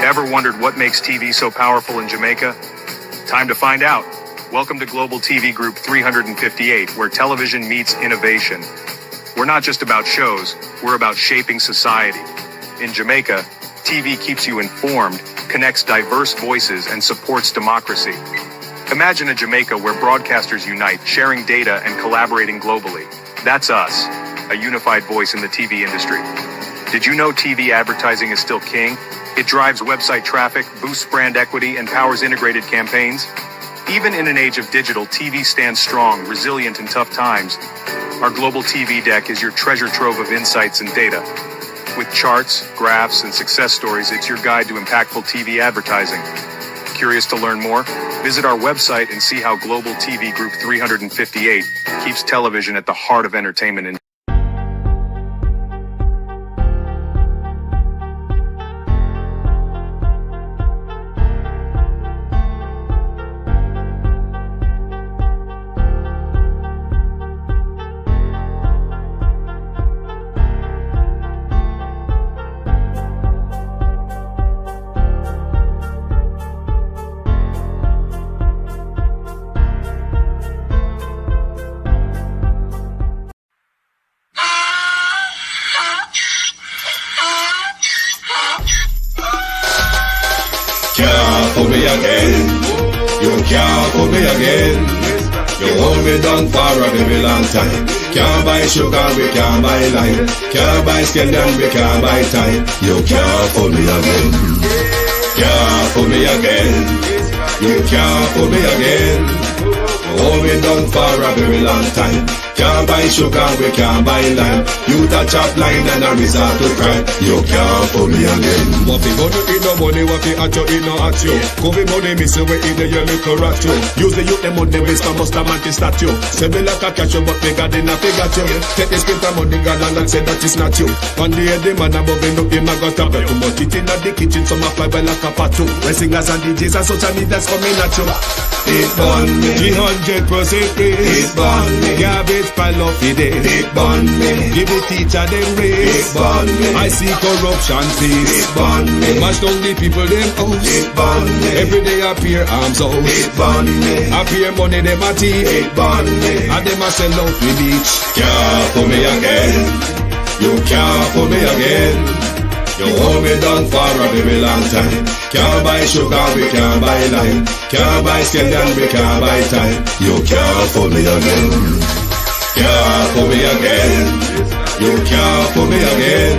Ever wondered what makes TV so powerful in Jamaica? Time to find out. Welcome to Global TV Group 358, where television meets innovation. We're not just about shows, we're about shaping society. In Jamaica, TV keeps you informed, connects diverse voices, and supports democracy. Imagine a Jamaica where broadcasters unite, sharing data and collaborating globally. That's us, a unified voice in the TV industry. Did you know TV advertising is still king? It drives website traffic, boosts brand equity, and powers integrated campaigns. Even in an age of digital, TV stands strong, resilient in tough times. Our global TV deck is your treasure trove of insights and data. With charts, graphs, and success stories, it's your guide to impactful TV advertising. Curious to learn more? Visit our website and see how Global TV Group 358 keeps television at the heart of entertainment and Put me again, you can't put me again. You hold me down for a very long time. Can't buy sugar, we can't buy lime. Can't buy skin and we can't buy time. You can't put me again. Can't put me again. You can't put me again. You hold me down for a very long time. Can't buy sugar, we can't buy lime. You touch up line and I resort to crime. You can't put me again. What fi go to in no money, what fi at you in no at you. Covid money, miss away in the year little rat you. Use the youth, the money, waste a must a man to statue. Say me like a catch you, but me got in a figure you. Take the spit of money, God and say that is not you. One day the man above him up, him a got a bed. Too much it in the kitchen, some a fly by like a patu. When singers and DJs and social media's coming at you. It burn me, 300% raise. it burn me, Garbage pile up the day. it burn me, Give the teacher them it raise. burn me, I see corruption please. it burn me, Mash down the people them house. it burn me, Every day appear arms out. it burn me, Appear money them a thief. it burn me. And them a sell out with each. Can't put me again. You can't put me again. You hold me down for a very long time. Can't buy sugar, we can't buy lime. Can't buy skin and we can't buy time. You can't put me again. Can't put me again. You can't put me again.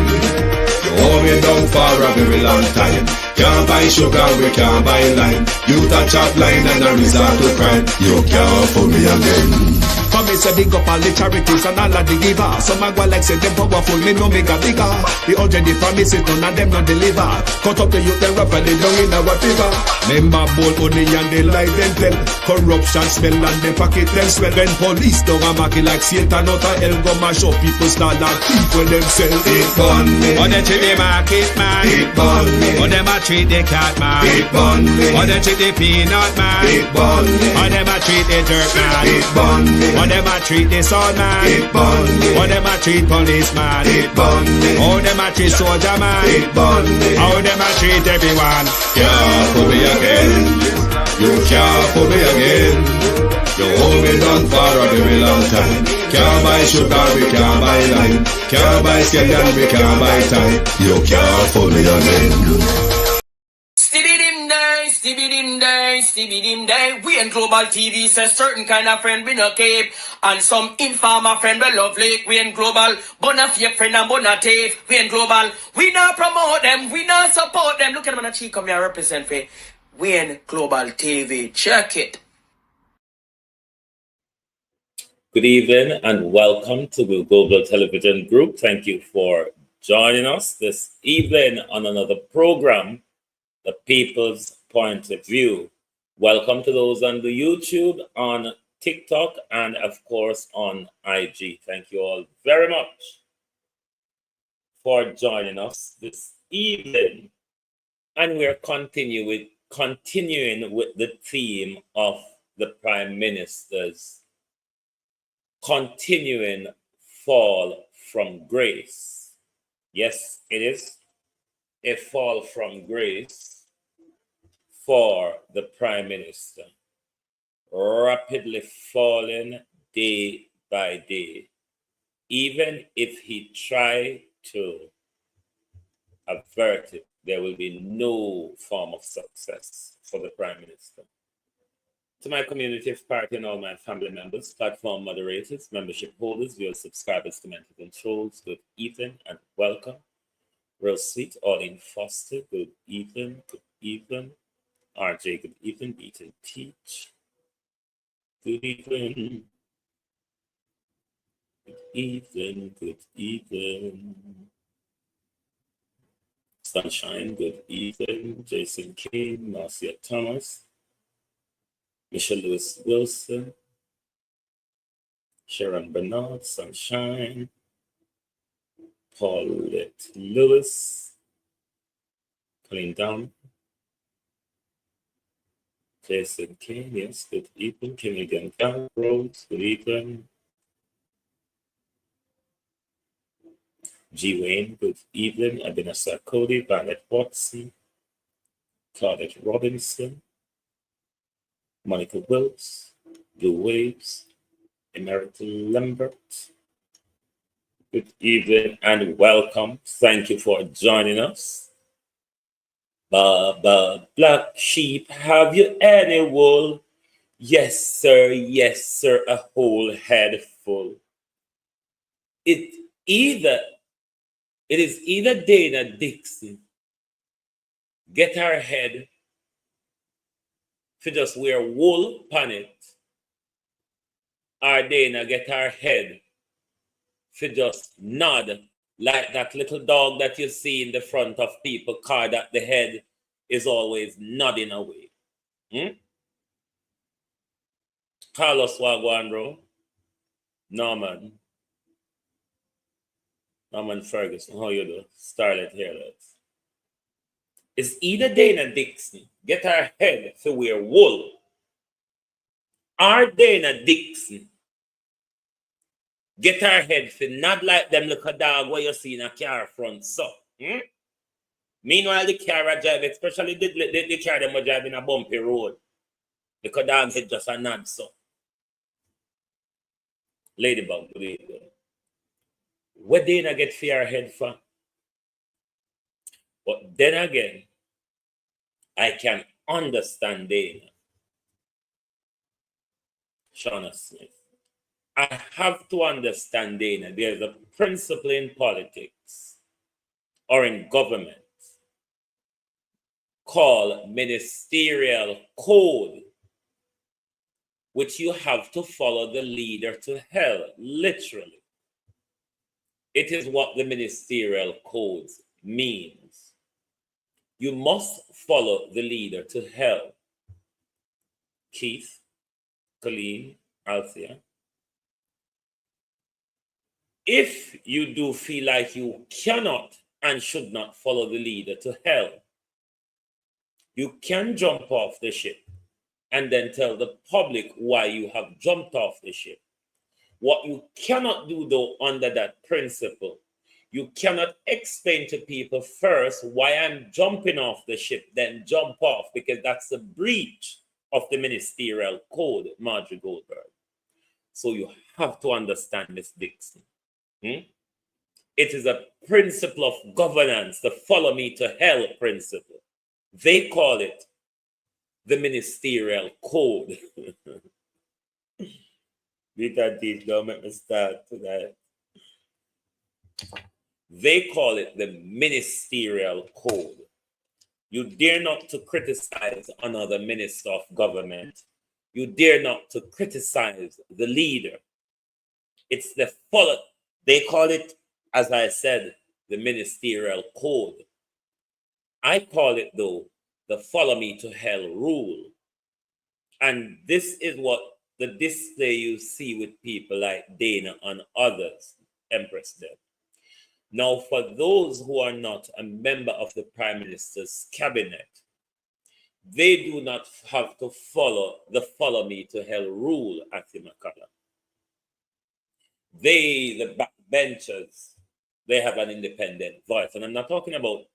You hold me down for a very long time. Can't buy sugar, we can't buy lime. You touch up line and I resort to crime. You can't put me again. For me say big up all the charities and all of the givers. Some a go like say them powerful, me know me got bigger. The urgent the promises, none of them not deliver. Cut up the youth, them rap and they down in our fever. Member bowl honey and they lie them tell. Corruption smell and they pocket them swell. When police don't a market like Satan out of hell, go mash up people start like thief when them sell. It burn me, On them treat the market man. it burn me, On them a treat the cat man. it burn me, On them treat the peanut man. it burn me, On them a treat the dirt man. it burn me, On them a treat the son man. it burn me, How them a treat policeman. it burn me, How them a treat soldier man. it burn me. How them a treat everyone. Can't put me again. You can't put me again. You hold me down for a very long time. Can't buy sugar, we can't buy lime. Can't buy skin and we can't buy time. You can't put me again. Stevie dim day. We in global TV says certain kind of friend we no cape. And some informer friend we love lake. We in global, but a fake friend and but a tape. We in global, we not promote them, we not support them. Look at them on the cheek, come here represent for. We in global TV. Check it. Good evening and welcome to the Global Television Group. Thank you for joining us this evening on another program, The People's Point of View. Welcome to those on the YouTube, on TikTok, and of course on IG. Thank you all very much for joining us this evening. And we're continuing with the theme of the Prime Minister's continuing fall from grace. Yes, it is a fall from grace. for the Prime Minister, rapidly falling day by day. Even if he tried to avert it, there will be no form of success for the Prime Minister. To my community of party and all my family members, platform moderators, membership holders, viewers, subscribers to Mental Controls, good evening and welcome. Real Sweet, Arlene Foster, good evening, RJ, good evening, Beat and Teach, good evening, good evening, Sunshine, good evening, Jason King, Marcia Thomas, Michelle Lewis Wilson, Sharon Bernard, Sunshine, Paulette Lewis, Colleen Down, Jason King, yes, good evening, Canadian Gal Rose, good evening, G. Wayne, good evening, Abinasa Cody, Violet Watson, Claudette Robinson, Monica Wilkes, Blue Waves, Emerita Lambert. Good evening and welcome. Thank you for joining us. Baba Black Sheep, have you any wool? Yes, sir, a whole head full. It is either Dana Dixon get her head to just wear wool on it, or Dana get her head to just nod like that little dog that you see in the front of people car that the head is always nodding away. Carlos Wagwanro, Norman Ferguson, how you do? Starlet Hairlets. It's either Dana Dixon get her head to wear wool, or Dana Dixon get her head to nod like them little dog where you see in a car front so. Meanwhile, the car I drive, especially the car them driving a bumpy road, the dog head just a nod so. Ladybug, good evening. What Dana get for her head for? But then again, I can understand Dana. Shauna Smith. I have to understand Dana. There's a principle in politics or in government called ministerial code, which you have to follow the leader to hell, literally. It is what the ministerial code means. You must follow the leader to hell. Keith, Colleen, Althea. If you do feel like you cannot and should not follow the leader to hell, you can jump off the ship and then tell the public why you have jumped off the ship. What you cannot do, though, under that principle, you cannot explain to people first why I'm jumping off the ship, then jump off, because that's a breach of the ministerial code, Marjorie Goldberg. So you have to understand, Miss Dixon. It is a principle of governance, the follow me to hell principle. They call it the ministerial code. Don't make me start tonight. They call it the ministerial code. You dare not to criticize another minister of government. You dare not to criticize the leader. It's the follow. They call it, as I said, the ministerial code. I call it, though, the follow me to hell rule. And this is what the display you see with people like Dana and others, Empress Deb. Now, for those who are not a member of the Prime Minister's cabinet, they do not have to follow the follow me to hell rule at Makala. They, the backbenchers, they have an independent voice. And I'm not talking about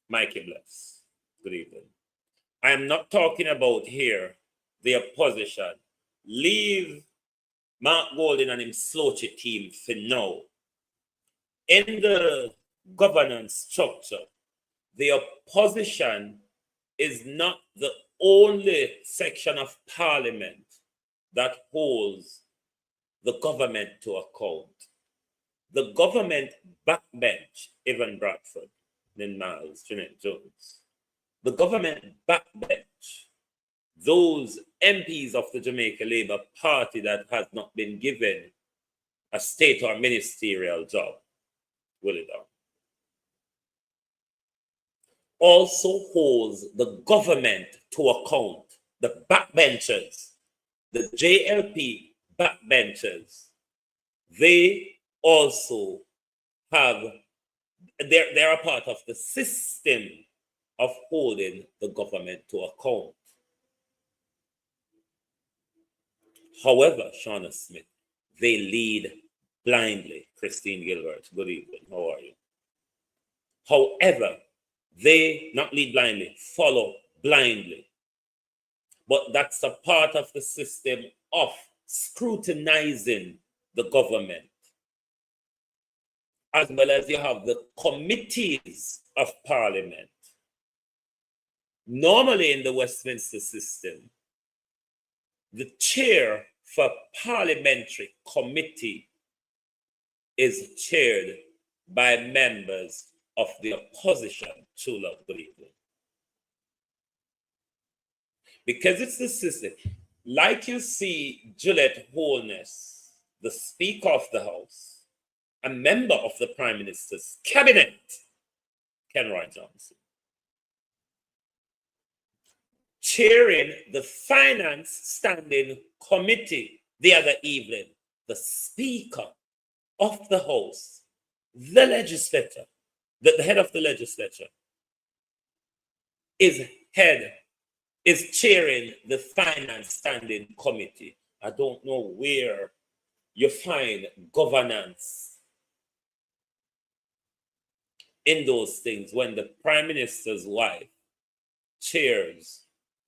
Mikey Bless. Good evening. I am not talking about here the opposition. Leave Mark Golding and him slouchy team for now. In the governance structure, the opposition is not the only section of parliament that holds the government to account. The government backbench, Evan Bradford, Lynn Miles, Jeanette Jones. The government backbench, those MPs of the Jamaica Labour Party that has not been given a state or ministerial job, will it down, also holds the government to account. The backbenchers, the JLP backbenchers, they also have, they're a part of the system of holding the government to account. However, Shauna Smith, they lead blindly. Christine Gilbert, good evening. How are you? However, they not lead blindly, follow blindly. But that's a part of the system of scrutinizing the government. As well as you have the committees of parliament. Normally in the Westminster system, the chair for parliamentary committee is chaired by members of the opposition. True love, good evening. Because it's the system. Like you see Gillette Holness, the Speaker of the House, a member of the Prime Minister's cabinet, Kenroy Johnson, chairing the Finance Standing Committee the other evening, the Speaker of the House, the legislature, the head of the legislature, is chairing the Finance Standing Committee. I don't know where you find governance in those things when the Prime Minister's wife chairs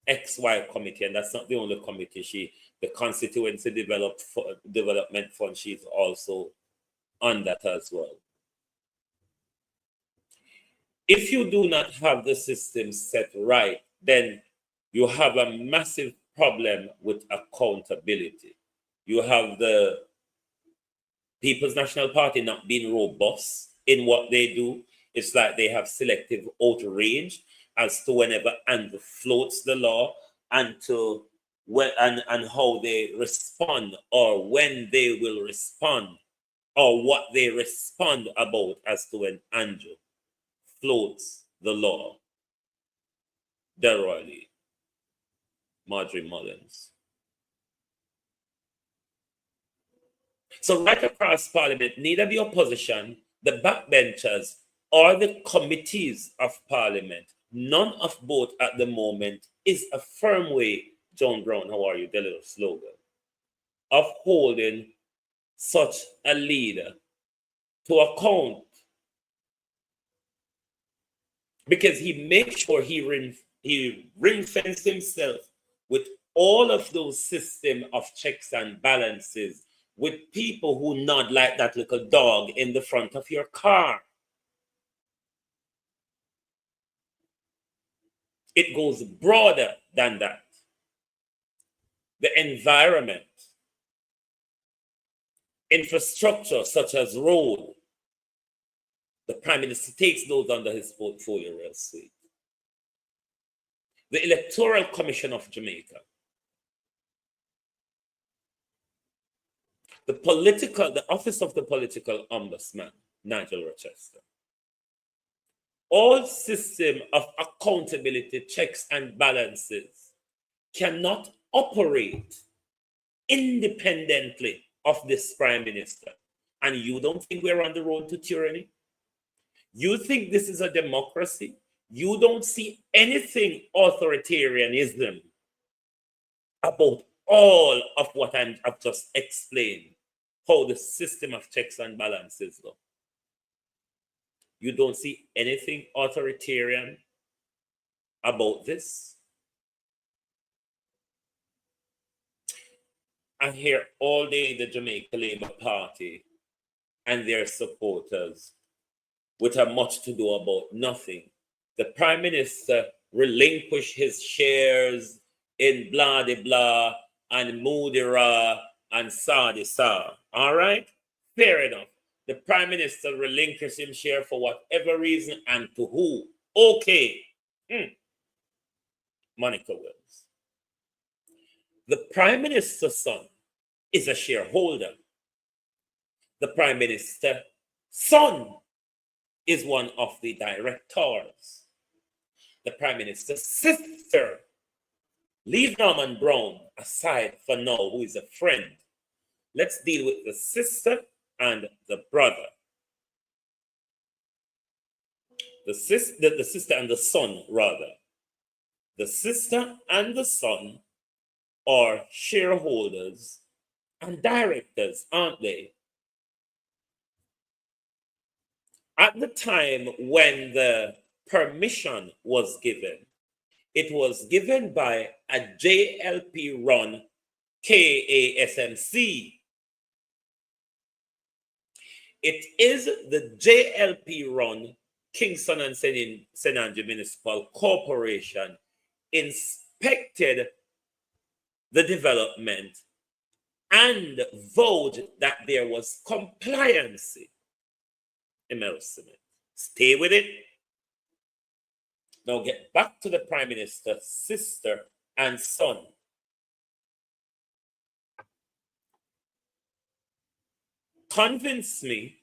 XY committee, and that's not the only committee. The Constituency Development Fund, she's also on that as well. If you do not have the system set right, then you have a massive problem with accountability. You have the People's National Party not being robust in what they do. It's like they have selective outrage as to whenever Andrew floats the law and to when and how they respond, or when they will respond, or what they respond about as to when Andrew floats the law. Delroy Lee, Marjorie Mullins. So right across Parliament, neither the opposition, the backbenchers, or the committees of Parliament, none of both at the moment is a firm way, John Brown, how are you, the little slogan, of holding such a leader to account. Because he makes sure he ring-fences himself with all of those system of checks and balances with people who nod like that little dog in the front of your car. It goes broader than that. The environment, infrastructure such as road, the Prime Minister takes those under his portfolio real sweet. The Electoral Commission of Jamaica, the Office of the Political Ombudsman, Nigel Rochester. All system of accountability, checks and balances cannot operate independently of this Prime Minister. And you don't think we're on the road to tyranny? You think this is a democracy? You don't see anything authoritarianism about all of what I've just explained, how the system of checks and balances go. You don't see anything authoritarian about this. I hear all day the Jamaica Labour Party and their supporters with a much to do about nothing. The Prime Minister relinquished his shares in blah de blah and Moodira and Sa. All right? Fair enough. The Prime Minister relinquished his share for whatever reason and to who. Okay. Monica Wills. The Prime Minister's son is a shareholder. The Prime Minister's son is one of the directors. The Prime Minister's sister, leave Norman Brown aside for now, who is a friend. Let's deal with the sister and the brother. The sister and the son, rather. The sister and the son are shareholders and directors, aren't they? At the time when the permission was given, it was given by a JLP-run KASMC. It is the JLP-run Kingston and St. Andrew Municipal Corporation inspected the development and voted that there was compliance. Stay with it. Now get back to the Prime Minister's sister and son. Convince me,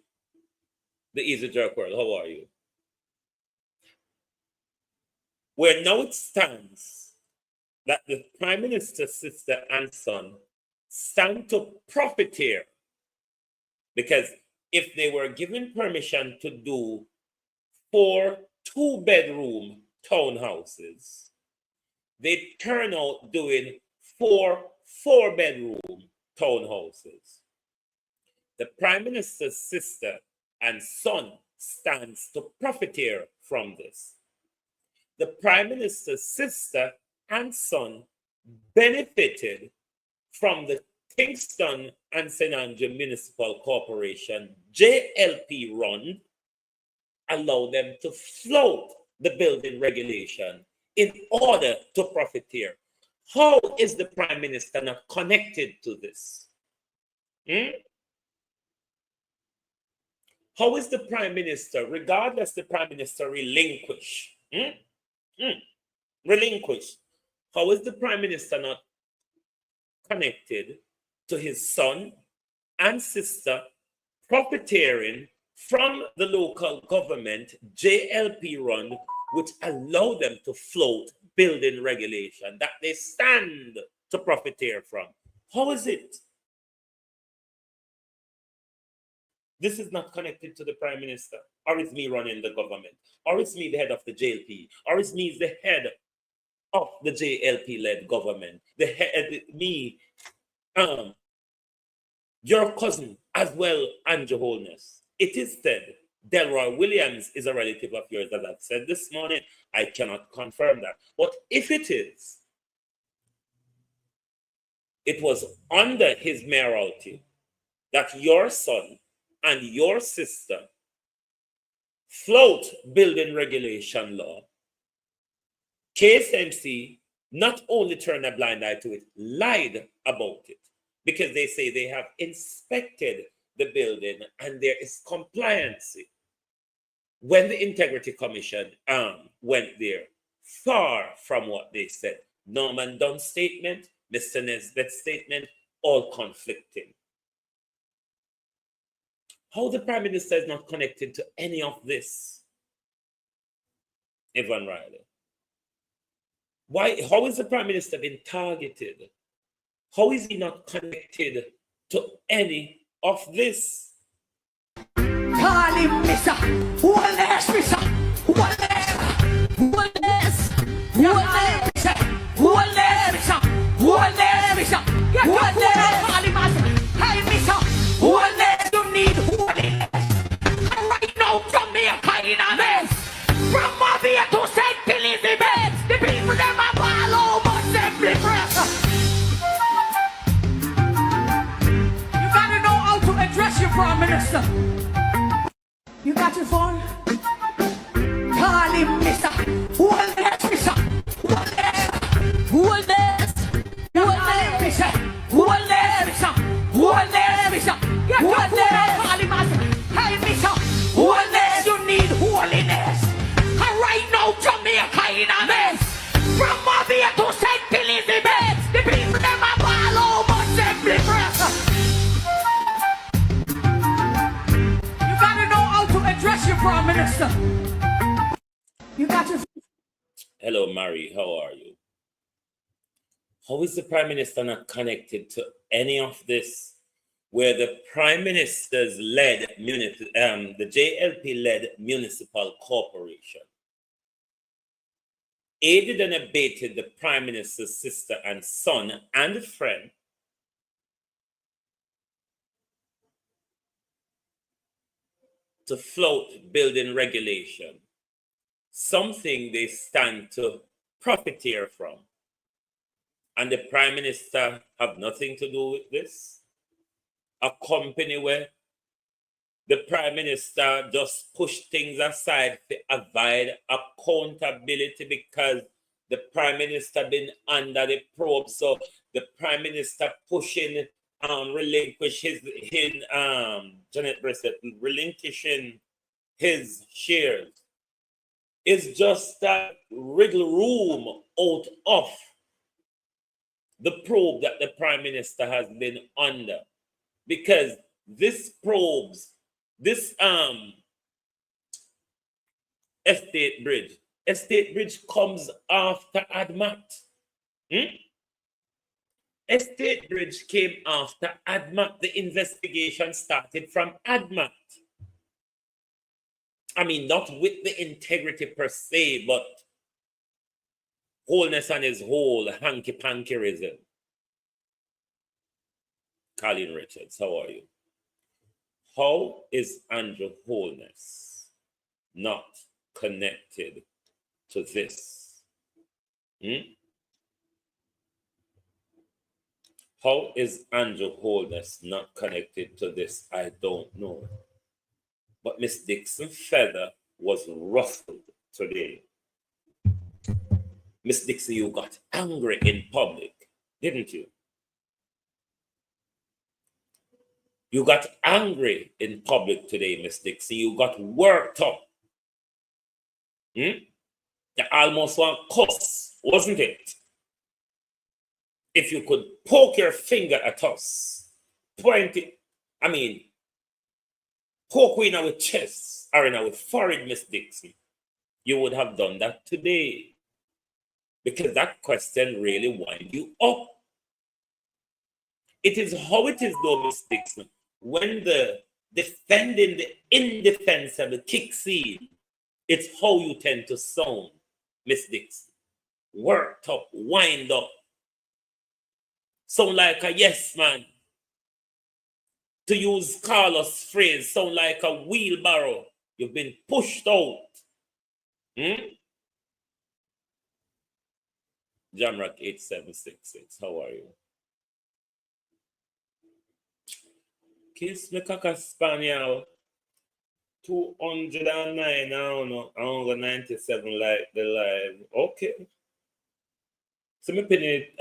the Easy Jerk World, how are you? Where now it stands that the Prime Minister's sister and son stand to profiteer, because if they were given permission to do 4 2-bedroom townhouses, they turn out doing 4 4-bedroom townhouses. The Prime Minister's sister and son stands to profiteer from this. The Prime Minister's sister and son benefited from the Kingston and St. Andrew Municipal Corporation JLP run, allow them to float the building regulation in order to profiteer. How is the Prime Minister not connected to this? How is the Prime Minister, regardless the Prime Minister relinquish? Relinquish. How is the Prime Minister not connected to his son and sister profiteering from the local government JLP run, which allow them to float building regulation that they stand to profiteer from? How is it? This is not connected to the Prime Minister, or it's me running the government, or it's me the head of the JLP, or it's me the head of the JLP-led government, your cousin as well, Andrew Holness. It is said Delroy Williams is a relative of yours, as I've said this morning. I cannot confirm that. But if it is, it was under his mayoralty that your son and your sister float building regulation law. KSMC not only turned a blind eye to it, lied about it, because they say they have inspected the building and there is compliance. When the Integrity Commission went there, far from what they said. Norman Dunn's statement, Mr. Nesbitt's statement, all conflicting. How the Prime Minister is not connected to any of this? Evan Riley. Why? How is the Prime Minister being targeted? How is he not connected to any of this? Call him Mr. Holness, Mr. Holness, Holness, Holness, Holness, Holness, Holness, call him as, hey Mr. Holness, you need holiness. And right now, come here, call mess. From Mafia to St. Elizabeth, the people them a ball over Assembly Press. You gotta know how to address your Prime Minister. You got your phone? Call him Mr. Holness, Mr. Holness. Holness. Holness, Mr. Holness, Mr. Holness, Mr. Holness. Call him as, hey, Mr. Holness, you need holiness. And right now, Jamaica in a mess. From Mafia to St. Elizabeth, the people them a ball over Assembly Press. You gotta know how to address your Prime Minister. You got your... Hello, Mary. How are you? How is the Prime Minister not connected to any of this? Where the Prime Minister's led, the JLP-led municipal corporation aided and abated the Prime Minister's sister and son and friend to float building regulation, something they stand to profiteer from. And the Prime Minister have nothing to do with this. A company where the Prime Minister just pushed things aside to avoid accountability because the Prime Minister been under the probe. So the Prime Minister pushing relinquishing his shares is just a wriggle room out of the probe that the Prime Minister has been under. Because this probes, this estate bridge comes after ADMAT. Estate bridge came after ADMAT. The investigation started from ADMAT. I mean, not with the integrity per se, but Holness and his whole hanky-pankyism. Colin Richards, how are you? How is Andrew Holness not connected to this? How is Andrew Holness not connected to this? I don't know. But Miss Dixon Feather was ruffled today. Miss Dixon, you got angry in public, didn't you? You got angry in public today, Miss Dixon. You got worked up. You almost want cuss, wasn't it? If you could poke your finger at us, point it, poke in our chest or in our forehead, Miss Dixon, you would have done that today. Because that question really winds you up. It is how it is, though, Miss Dixon. When the defending the indefensible kicks in, it's how you tend to sound, Miss Dixon. Worked up, wind up. Sound like a yes man. To use Carlos' phrase, sound like a wheelbarrow. You've been pushed out. Jamrock 8766, how are you? Kiss me kaka Spaniel. 209 now, I'm 97 like the live. Okay. So me put it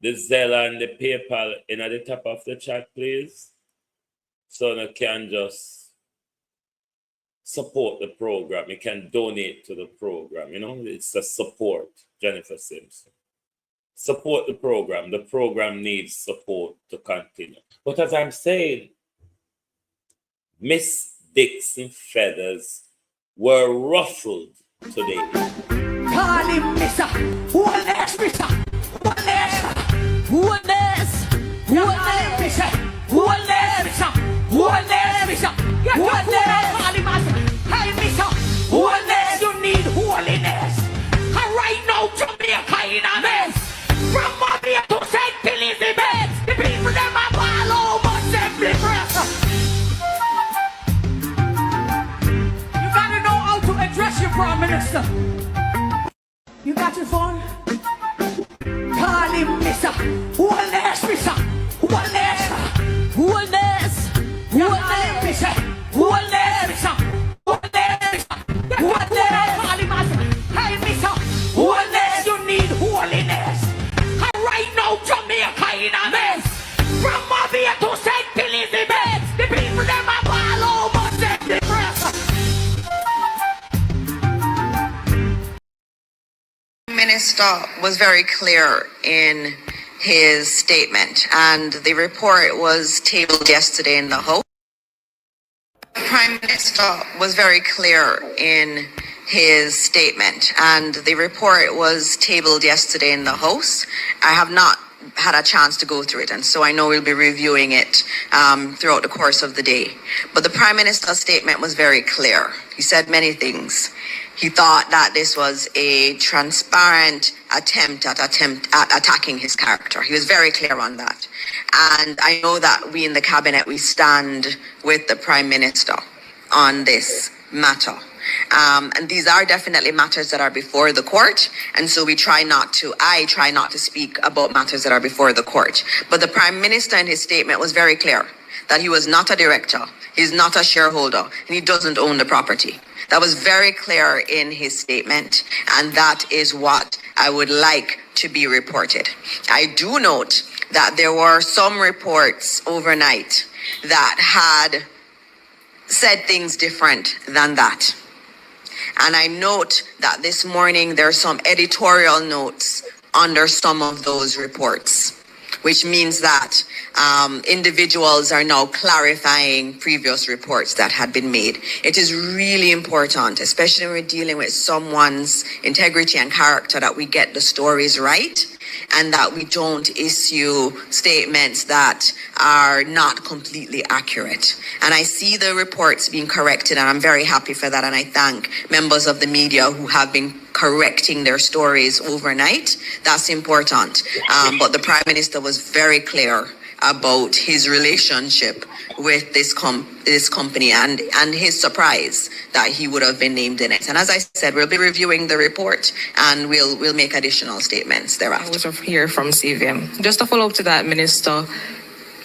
the Zelle and the PayPal in at the top of the chat, please. So you can just support the program. You can donate to the program. It's a support, Jennifer Simpson. Support the program. The program needs support to continue. But as I'm saying, Miss Dixon Feathers were ruffled today. Call him Mr. Holness, Mr. Holness. Holness. Holness, Mr. Holness, Mr. Holness, Mr. Holness. Call him as, hey, Mr. Holness, you need holiness. And right now, Jamaica in a mess. From Mafia to St. Elizabeth, the people them a ball over Assembly Press. Minister. You got your phone? Call him Mr. Holness, Mr. Holness. Holness. Holness, Mr. Holness, Mr. Holness. Holness. Call him as, hey, Mr. Holness, you need holiness. And right now, Jamaica in a mess. From Mafia to St. Elizabeth, the people them are all over the press. Minister was very clear in his statement, and the report was tabled yesterday in the House. The Prime Minister was very clear in his statement, and the report was tabled yesterday in the House. I have not had a chance to go through it, and so I know we'll be reviewing it throughout the course of the day. But the Prime Minister's statement was very clear. He said many things. He thought that this was a transparent attempt at attacking his character. He was very clear on that. And I know that we in the cabinet, we stand with the Prime Minister on this matter. And these are definitely matters that are before the court. And so I try not to speak about matters that are before the court. But the Prime Minister in his statement was very clear that he was not a director, he's not a shareholder, and he doesn't own the property. That was very clear in his statement, and that is what I would like to be reported. I do note that there were some reports overnight that had said things different than that. And I note that this morning there are some editorial notes under some of those reports, which means that individuals are now clarifying previous reports that had been made. It is really important, especially when we're dealing with someone's integrity and character, that we get the stories right and that we don't issue statements that are not completely accurate. And I see the reports being corrected, and I'm very happy for that. And I thank members of the media who have been correcting their stories overnight. That's important. But the Prime Minister was very clear about his relationship with this company and his surprise that he would have been named in it. And as I said, we'll be reviewing the report and we'll make additional statements thereafter. I was here from CVM. Just to follow up to that, Minister,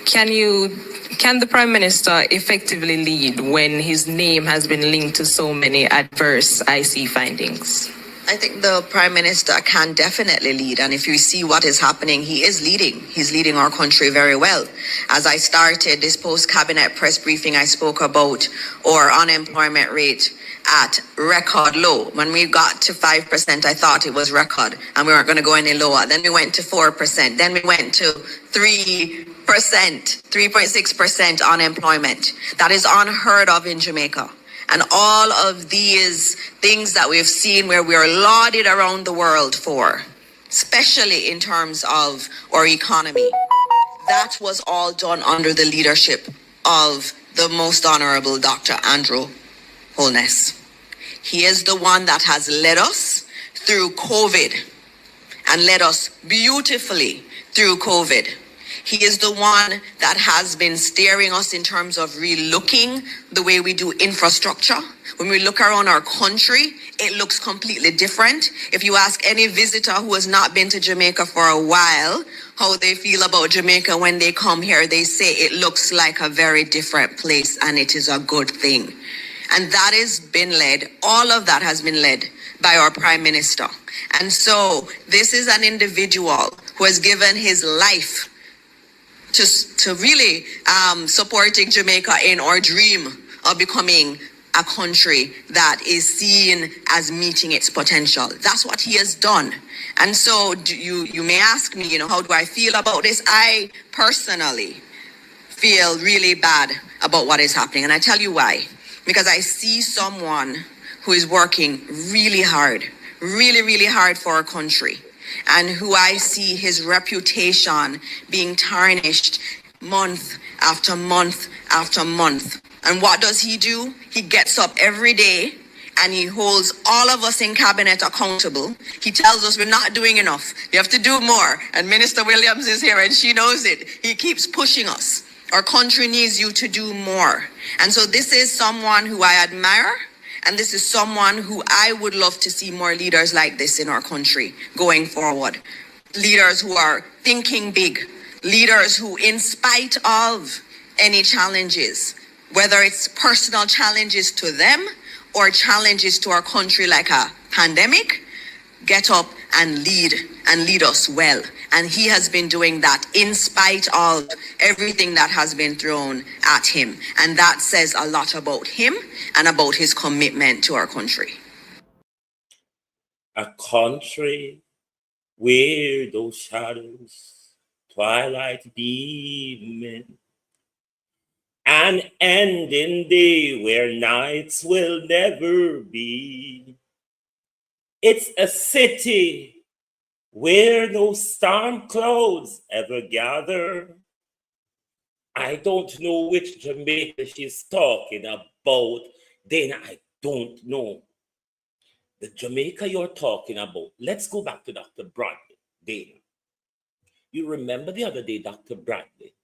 can the Prime Minister effectively lead when his name has been linked to so many adverse IC findings? I think the Prime Minister can definitely lead. And if you see what is happening, he is leading. He's leading our country very well. As I started this post-cabinet press briefing, I spoke about our unemployment rate at record low. When we got to 5%, I thought it was record and we weren't going to go any lower. Then we went to 4%. Then we went to 3.6% unemployment. That is unheard of in Jamaica. And all of these things that we've seen where we are lauded around the world for, especially in terms of our economy, that was all done under the leadership of the most honorable Dr. Andrew Holness. He is the one that has led us through COVID and led us beautifully through COVID. He is the one that has been steering us in terms of relooking the way we do infrastructure. When we look around our country, it looks completely different. If you ask any visitor who has not been to Jamaica for a while, how they feel about Jamaica when they come here, they say it looks like a very different place, and it is a good thing. And that has been led, all of that has been led by our Prime Minister. And so this is an individual who has given his life to really supporting Jamaica in our dream of becoming a country that is seen as meeting its potential. That's what he has done. And so you may ask me, how do I feel about this? I personally feel really bad about what is happening. And I tell you why. Because I see someone who is working really hard for our country, and who I see his reputation being tarnished month after month after month. And what does he do? He gets up every day and he holds all of us in cabinet accountable. He tells us we're not doing enough. You have to do more. And Minister Williams is here and she knows it. He keeps pushing us. Our country needs you to do more. And so this is someone who I admire And this is someone who I would love to see more leaders like this in our country going forward. Leaders who are thinking big, leaders who, in spite of any challenges, whether it's personal challenges to them or challenges to our country like a pandemic, get up and lead us well. And he has been doing that in spite of everything that has been thrown at him. And that says a lot about him and about his commitment to our country. A country where those shadows, twilight beaming, an ending day where nights will never be. It's a city where no storm clouds ever gather. I don't know which Jamaica she's talking about. Then I don't know. The Jamaica you're talking about, let's go back to Dr. Bradley, Dana. You remember the other day, Dr. Bradley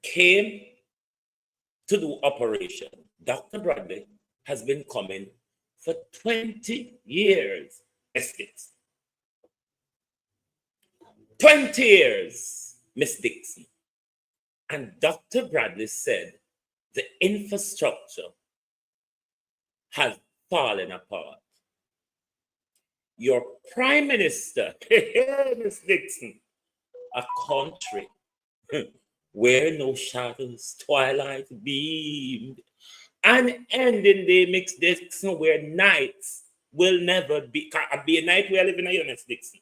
came to do operation. Dr. Bradley has been coming for 20 years. 20 years, Miss Dixon. And Dr. Bradley said the infrastructure has fallen apart. Your prime minister, Miss Dixon, a country where no shadows, twilight beamed, an ending day, Miss Dixon, where nights will never be. Can't be a night we are living in, Miss Dixon.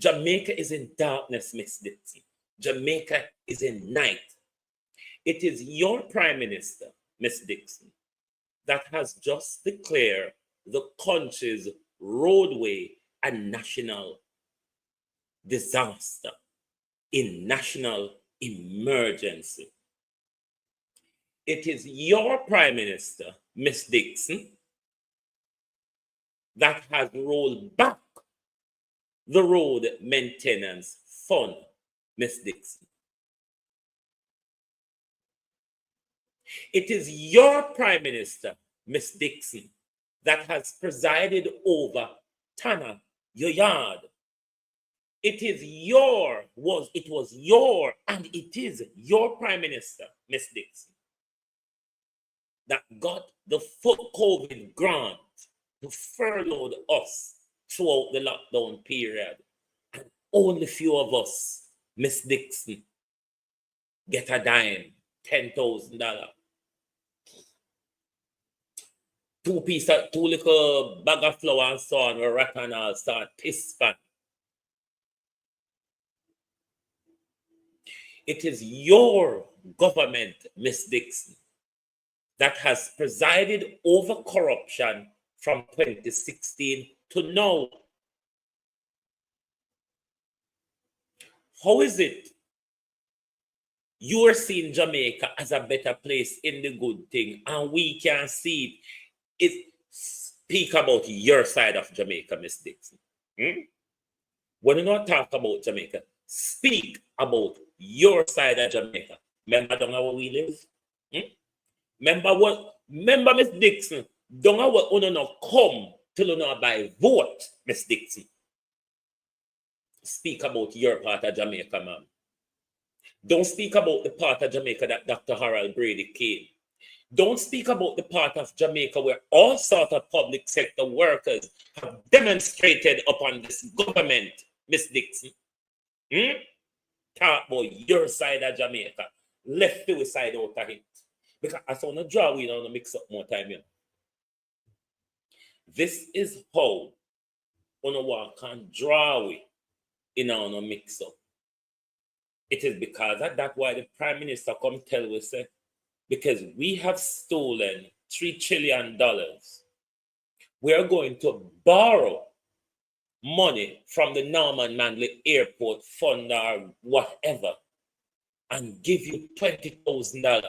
Jamaica is in darkness, Miss Dixon. Jamaica is in night. It is your prime minister, Miss Dixon, that has just declared the country's roadway a national disaster, in national emergency. It is your prime minister, Miss Dixon, that has rolled back the road maintenance fund, Miss Dixon. It is your prime minister, Miss Dixon, that has presided over Tana, your yard. It is your prime minister, Miss Dixon, that got the full COVID grant to furlough us throughout the lockdown period. And only few of us, Miss Dixon, get a dime, $10,000. Two little bag of flour and so on, where Ratanal start piss pan. It is your government, Miss Dixon, that has presided over corruption from 2016 to now. How is it you are seeing Jamaica as a better place in the good thing, and we can see it? Speak about your side of Jamaica, Miss Dixon. When you not talk about Jamaica, speak about your side of Jamaica. Remember down where we live? Remember Miss Dixon, down where you not come till you not by vote, Miss Dixon. Speak about your part of Jamaica, ma'am. Don't speak about the part of Jamaica that Dr. Harold Brady came. Don't speak about the part of Jamaica where all sorts of public sector workers have demonstrated upon this government, Miss Dixon. Talk about your side of Jamaica. Left to the side out of it. Because I saw no draw, we don't mix up more time. This is how one can draw we in our mix up. It is because of that why the Prime Minister come tell us, because we have stolen $3 trillion, we are going to borrow money from the Norman Manley Airport Fund or whatever and give you $20,000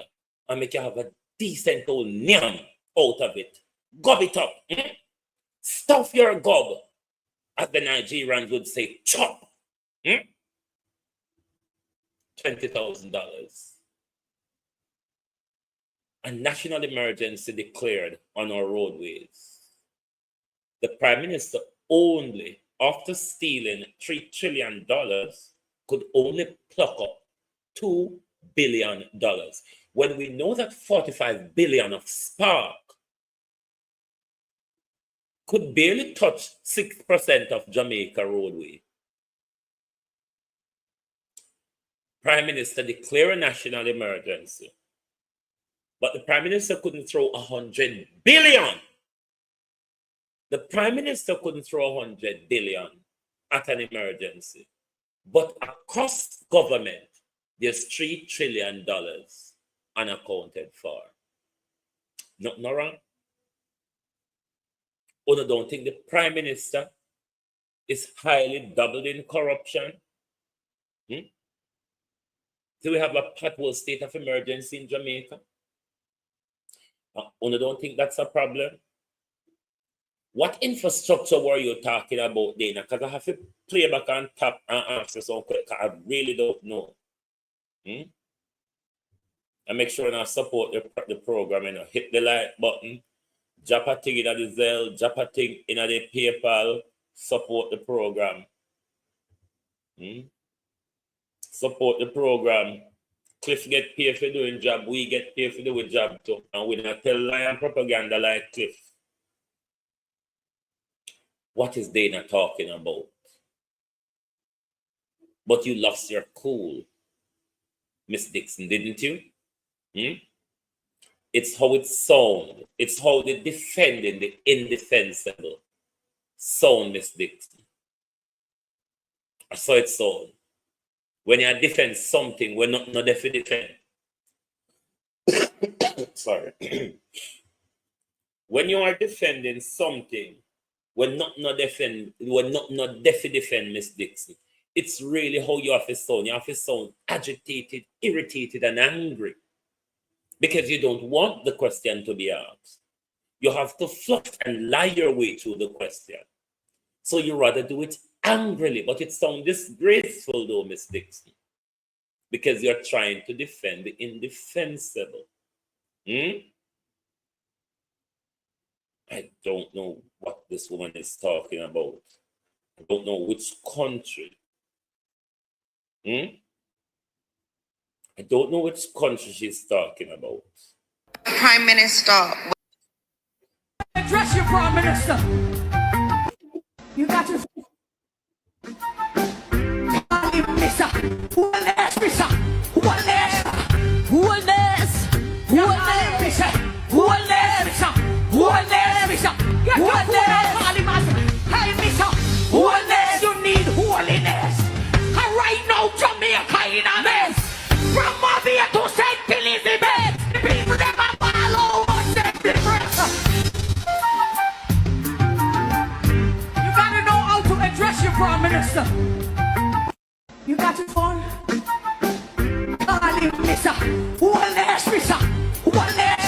and make you have a decent old nyam out of it. Gob it up. Stuff your gob, as the Nigerians would say, chop. $20,000. a national emergency declared on our roadways. The Prime Minister only, after stealing $3 trillion, could only pluck up $2 billion. When we know that 45 billion of spark could barely touch 6% of Jamaica roadway. Prime Minister declare a national emergency, but the Prime Minister couldn't throw 100 billion. The Prime Minister couldn't throw 100 billion at an emergency, but across government, there's $3 trillion unaccounted for. Nothing wrong. Or don't think the Prime Minister is highly doubled in corruption? Do we have a pothole state of emergency in Jamaica? Or don't think that's a problem? What infrastructure were you talking about, Dana? Because I have to play back and tap and answer some questions. I really don't know. And make sure I support the program and hit the like button. Drop a thing in the Zelle, drop a thing in the PayPal, support the program. Support the program. Cliff get paid for doing job, we get paid for doing job too. And we not tell lie and propaganda like Cliff. What is Dana talking about? But you lost your cool, Miss Dixon, didn't you? It's how it sounds. It's how they defending the indefensible sound, Miss Dixon. I saw it sound. When you defend something, we're not there for defend. Sorry. When you are defending something, we're not there for defend, Miss Dixon. It's really how you have to sound. You have to sound agitated, irritated, and angry. Because you don't want the question to be asked. You have to fluff and lie your way through the question. So you rather do it angrily, but it sounds disgraceful though, Miss Dixon. Because you're trying to defend the indefensible. I don't know what this woman is talking about. I don't know which country. I don't know which country she's talking about. Prime Minister. Address your Prime Minister. You got to. You need holiness. And right now, Jamaica in a mess. From Mafia to St. Elizabeth, the people them a follow us every breath. You gotta know how to address your Prime Minister. You got to phone. Call him Mr. Holness, Mr. Holness.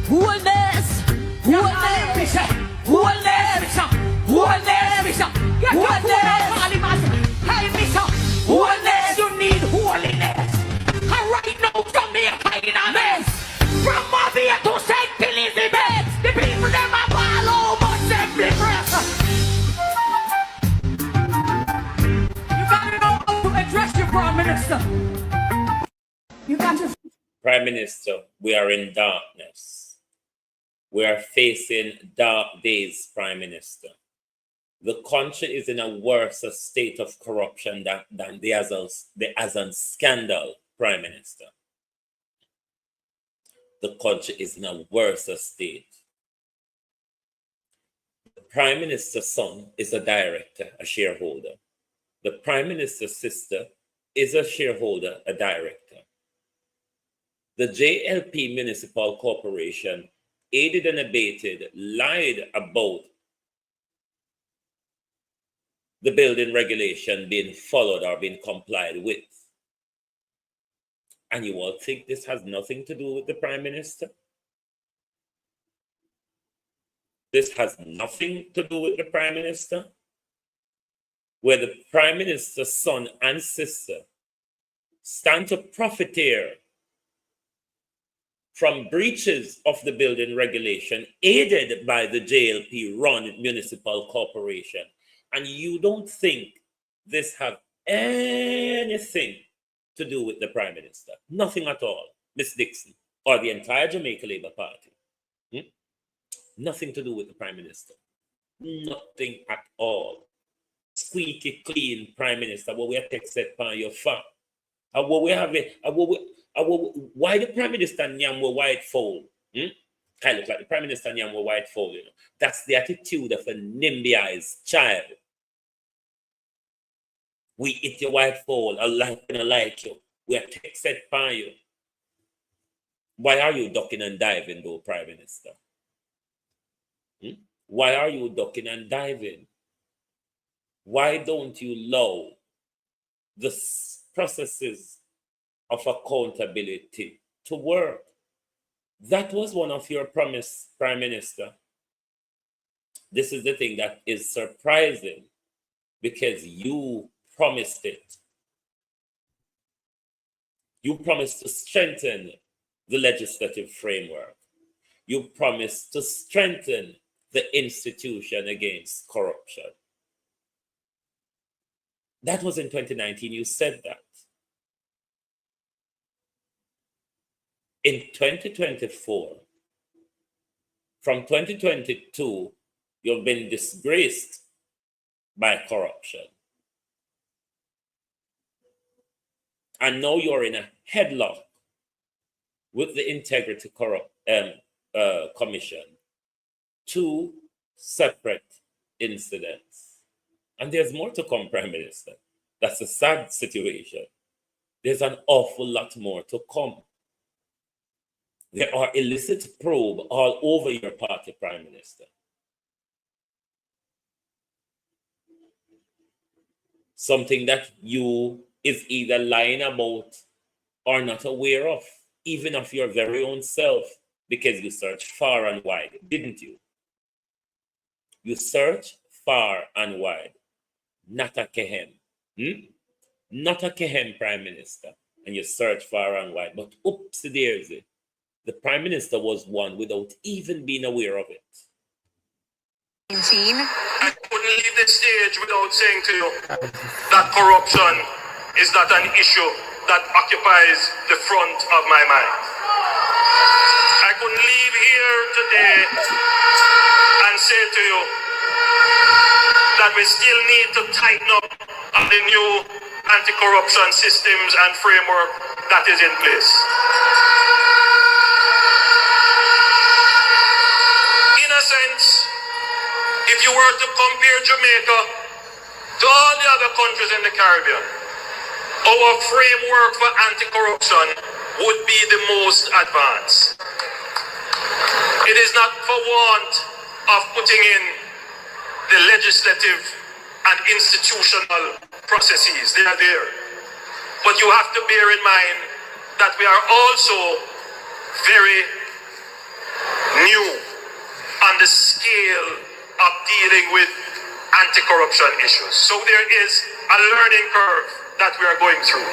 Holness. Holness, Mr. Holness, Mr. Holness, Mr. Get your phone and call him as, hey, Mr. Holness, you need holiness. And right now, Jamaica in a mess. From Mafia to St. Elizabeth, the people them a follow us every breath. You gotta know how to address your Prime Minister. You got to. Prime Minister, we are in darkness. We are facing dark days, Prime Minister. The country is in a worse state of corruption than the Azan scandal, Prime Minister. The country is in a worse state. The Prime Minister's son is a director, a shareholder. The Prime Minister's sister is a shareholder, a director. The JLP Municipal Corporation aided and abated, lied about the building regulation being followed or being complied with. And you all think this has nothing to do with the Prime Minister? This has nothing to do with the Prime Minister? Where the Prime Minister's son and sister stand to profiteer from breaches of the building regulation aided by the JLP-run municipal corporation. And you don't think this have anything to do with the Prime Minister? Nothing at all, Miss Dixon, or the entire Jamaica Labour Party. Nothing to do with the Prime Minister. Nothing at all. Squeaky clean Prime Minister, what we have texted upon your farm. What we have it, why the Prime Minister Nyamwa white fowl? Kind of like the Prime Minister Nyamwa white fowl, you know. That's the attitude of a nimbyized child. We eat your white fowl, I like you. We are texted upon you. Why are you ducking and diving, though, Prime Minister? Why are you ducking and diving? Why don't you allow the processes of accountability to work? That was one of your promise, Prime Minister. This is the thing that is surprising, because you promised it. You promised to strengthen the legislative framework. You promised to strengthen the institution against corruption. That was in 2019, you said that. In 2024, from 2022, you've been disgraced by corruption. And now you're in a headlock with the Integrity Commission. Two separate incidents. And there's more to come, Prime Minister. That's a sad situation. There's an awful lot more to come. There are illicit probe all over your party, Prime Minister. Something that you is either lying about or not aware of, even of your very own self, because you searched far and wide, didn't you? You searched far and wide. Not a Kehem. Not a Kehem, Prime Minister. And you search far and wide. But oopsie daisy, the Prime Minister was one without even being aware of it. I couldn't leave this stage without saying to you that corruption is not an issue that occupies the front of my mind. I couldn't leave here today and say to you that we still need to tighten up on the new anti-corruption systems and framework that is in place. In a sense, if you were to compare Jamaica to all the other countries in the Caribbean, our framework for anti-corruption would be the most advanced. It is not for want of putting in the legislative and institutional processes. They are there. But you have to bear in mind that we are also very new on the scale of dealing with anti-corruption issues. So there is a learning curve that we are going through.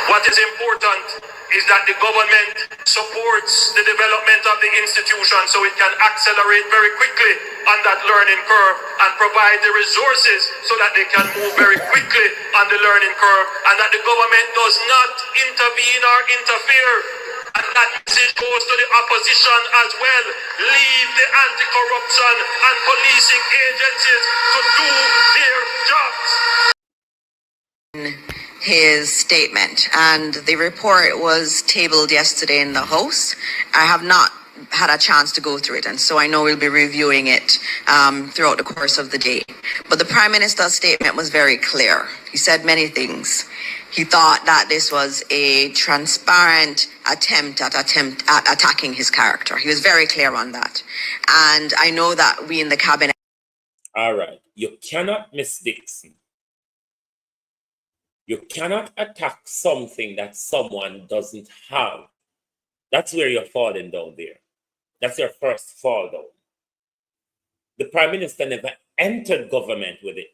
What is important is that the government supports the development of the institution so it can accelerate very quickly on that learning curve and provide the resources so that they can move very quickly on the learning curve, and that the government does not intervene or interfere. And that message goes to the opposition as well. Leave the anti-corruption and policing agencies to do their jobs. His statement, and the report was tabled yesterday in the House. I have not had a chance to go through it, and so I know we'll be reviewing it throughout the course of the day. But the Prime Minister's statement was very clear. He said many things. He thought that this was a transparent attempt at attacking his character. He was very clear on that. And I know that we in the cabinet... All right. You cannot, Miss Dixon. You cannot attack something that someone doesn't have. That's where you're falling down there. That's your first fall down. The Prime Minister never entered government with it.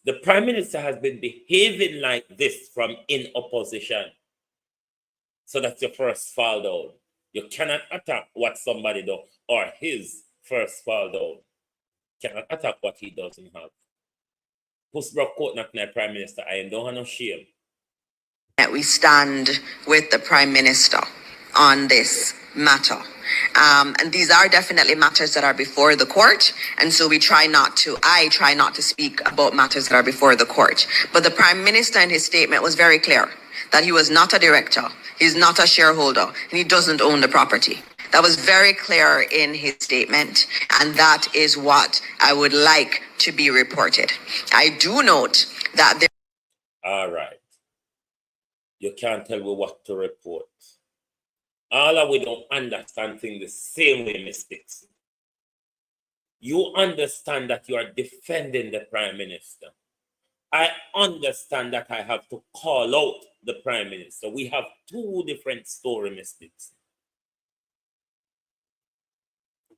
The Prime Minister has been behaving like this from in opposition. So that's your first fall down. You cannot attack what somebody does or his first fall down. Cannot attack what he doesn't have. Post broke court not Prime Minister. I don't have no shame. That we stand with the Prime Minister on this matter. And these are definitely matters that are before the court. And so I try not to speak about matters that are before the court. But the Prime Minister in his statement was very clear that he was not a director, he's not a shareholder, and he doesn't own the property. That was very clear in his statement, and that is what I would like to be reported. I do note that there... All right. You can't tell me what to report. All of we don't understand things the same way, mistakes. You understand that you are defending the Prime Minister. I understand that I have to call out the Prime Minister. We have two different story, mistakes.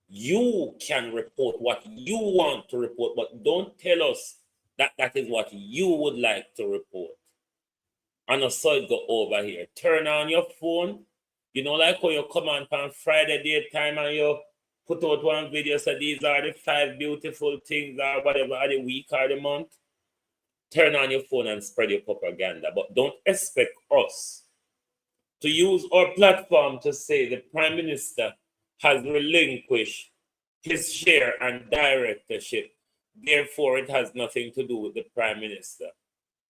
You can report what you want to report, but don't tell us that that is what you would like to report. And also it go over here. Turn on your phone. You know, like when you come on Friday daytime and you put out one video, so these are the 5 beautiful things or whatever, of the week or the month. Turn on your phone and spread your propaganda. But don't expect us to use our platform to say the Prime Minister has relinquished his share and directorship. Therefore, it has nothing to do with the Prime Minister.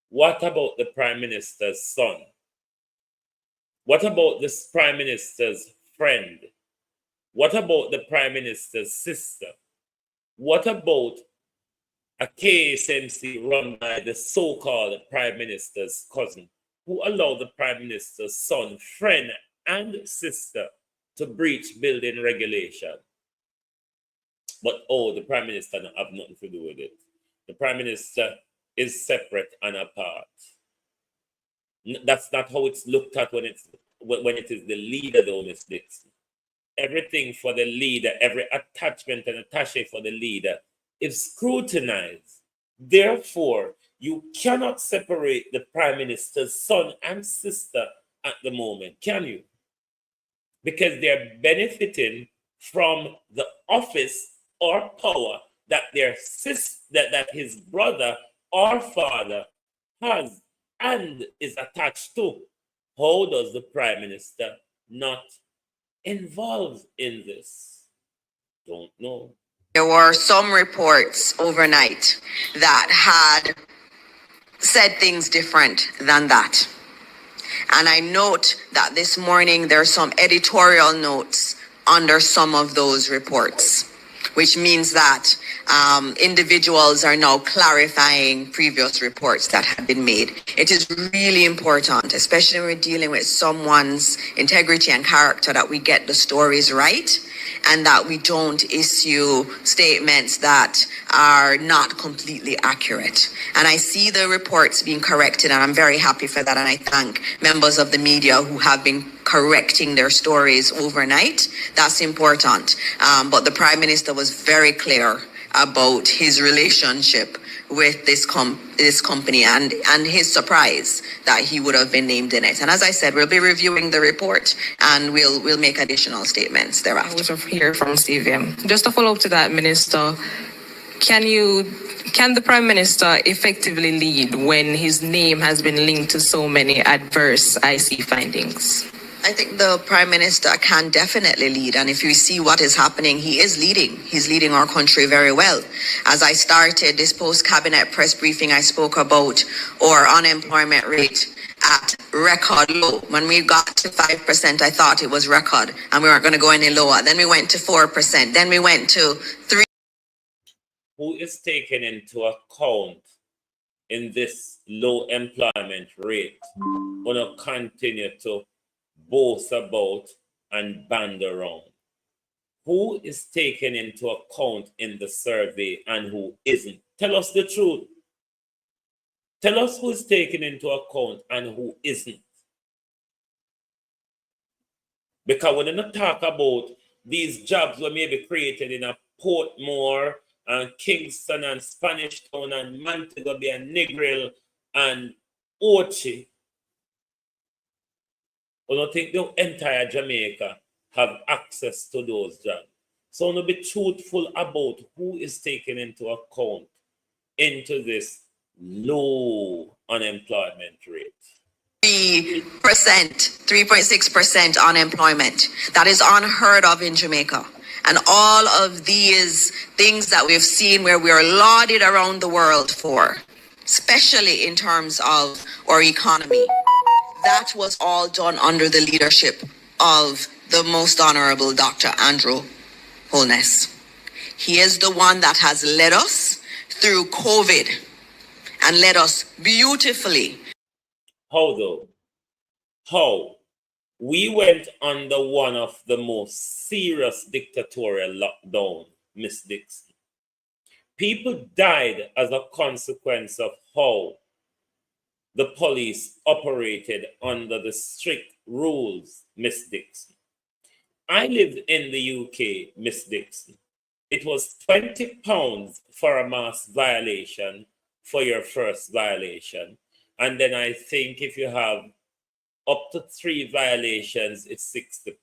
What about the Prime Minister's son? What about this Prime Minister's friend? What about the Prime Minister's sister? What about a KSMC run by the so-called Prime Minister's cousin, who allowed the Prime Minister's son, friend, and sister to breach building regulation? But the Prime Minister don't have nothing to do with it. The Prime Minister is separate and apart. That's not how it's looked at when it is the leader, though, Miss Dixon. Everything for the leader, every attachment and attaché for the leader is scrutinized. Therefore, you cannot separate the Prime Minister's son and sister at the moment, can you? Because they're benefiting from the office or power that that his brother or father has and is attached to. How does the Prime Minister not involved in this? Don't know. There were some reports overnight that had said things different than that. And I note that this morning there are some editorial notes under some of those reports, which means that individuals are now clarifying previous reports that have been made. It is really important, especially when we're dealing with someone's integrity and character, that we get the stories right and that we don't issue statements that are not completely accurate. And I see the reports being corrected, and I'm very happy for that. And I thank members of the media who have been correcting their stories overnight. That's important. But the Prime Minister was very clear about his relationship with this company and his surprise that he would have been named in it. And as I said, we'll be reviewing the report and we'll make additional statements thereafter. I was here from CVM. Just to follow up to that, Minister, can the Prime Minister effectively lead when his name has been linked to so many adverse IC findings? I think the Prime Minister can definitely lead. And if you see what is happening, he is leading. He's leading our country very well. As I started this post-cabinet press briefing, I spoke about our unemployment rate at record low. When we got to 5%, I thought it was record and we weren't going to go any lower. Then we went to 4%. Then we went to 3%. Who is taken into account in this low employment rate? Going to continue to boast about and band around. Who is taken into account in the survey and who isn't? Tell us the truth. Tell us who is taken into account and who isn't. Because when you talk about these jobs that may be created in a Portmore and Kingston and Spanish Town and Montego Bay and Negril and Ochi, I don't think the entire Jamaica have access to those jobs. So no be truthful about who is taken into account into this low unemployment rate. 3.6% unemployment. That is unheard of in Jamaica. And all of these things that we've seen where we are lauded around the world for, especially in terms of our economy, that was all done under the leadership of the most honorable Dr. Andrew Holness. He is the one that has led us through COVID and led us beautifully. How though? How? We went under one of the most serious dictatorial lockdown, Miss Dixon. People died as a consequence of how the police operated under the strict rules, Miss Dixon. I lived in the UK, Miss Dixon. It was £20 for a mass violation for your first violation. And then I think if you have up to 3 violations, it's £60.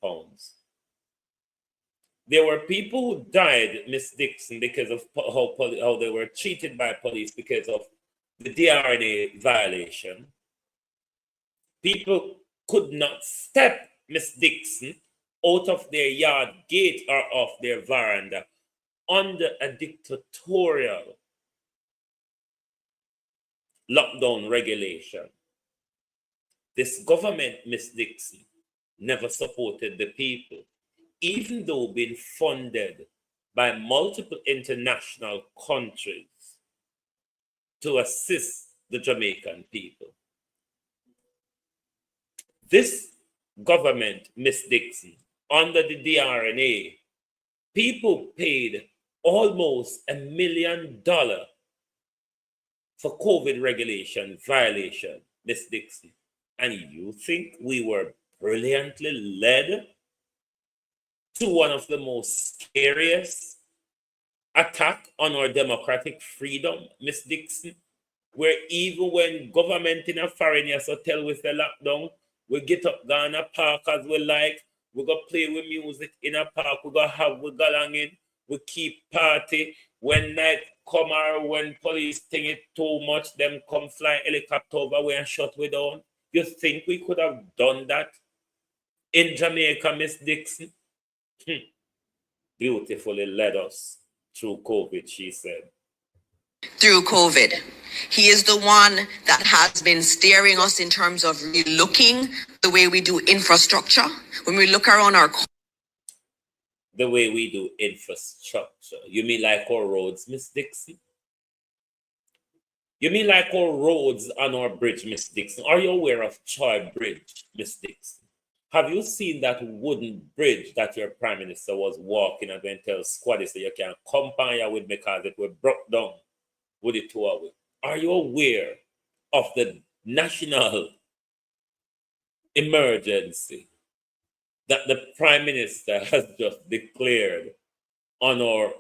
There were people who died, Miss Dixon, because of how they were treated by police because of the DNA violation. People could not step, Miss Dixon, out of their yard gate or off their veranda under a dictatorial lockdown regulation. This government, Miss Dixon, never supported the people, even though being funded by multiple international countries to assist the Jamaican people. This government, Miss Dixon, under the DRNA, people paid almost $1 million for COVID regulation violation, Miss Dixon. And you think we were brilliantly led to one of the most scariest attack on our democratic freedom, Miss Dixon, where even when government in a foreign hotel with the lockdown, we get up, go in a park as we like, we go play with music in a park, we go have, we go along in, we keep party. When night come or when police think it too much, them come fly helicopter over we and shut we down. You think we could have done that in Jamaica, Miss Dixon? Beautifully led us through COVID, she said. Through COVID. He is the one that has been steering us in terms of relooking the way we do infrastructure. When we look around our... The way we do infrastructure. You mean like our roads, Miss Dixon? You mean like our roads on our bridge, Miss Dixon? Are you aware of Troy Bridge, Miss Dixon? Have you seen that wooden bridge that your Prime Minister was walking and then tell Squaddy so you can't come on here with me because it was broke down with the 2 hours? Are you aware of the national emergency that the Prime Minister has just declared on our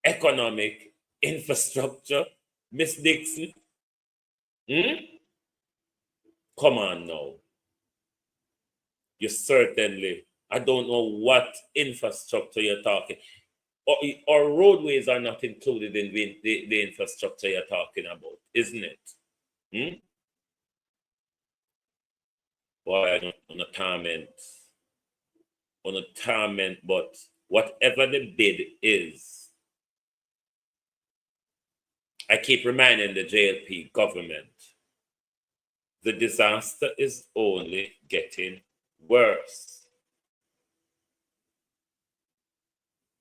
economic infrastructure, Miss Dixon? Come on now. You certainly, I don't know what infrastructure you're talking. Or roadways are not included in the infrastructure you're talking about, isn't it? Boy, I don't want to torment, but whatever the bid is, I keep reminding the JLP government, the disaster is only getting worse.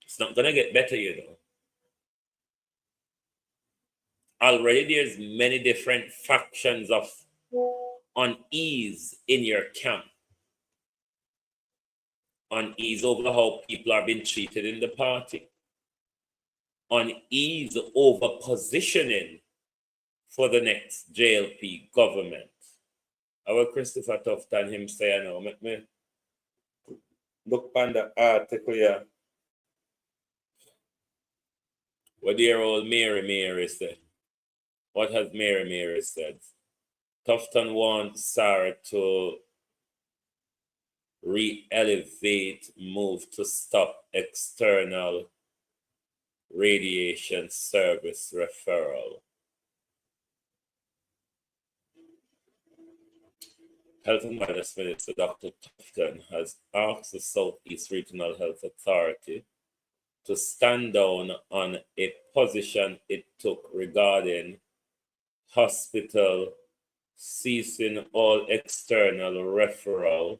It's not going to get better, you know. Already there's many different factions of unease in your camp. Unease over how people are being treated in the party. Unease over positioning for the next JLP government. Our Christopher Tufton him say, you know, make me look on the article here. What dear old Mary said. What has Mary said? Tufton wants Sarah to re-elevate move to stop external radiation service referral. Health and Wellness Minister Dr. Tufton has asked the Southeast Regional Health Authority to stand down on a position it took regarding hospital ceasing all external referral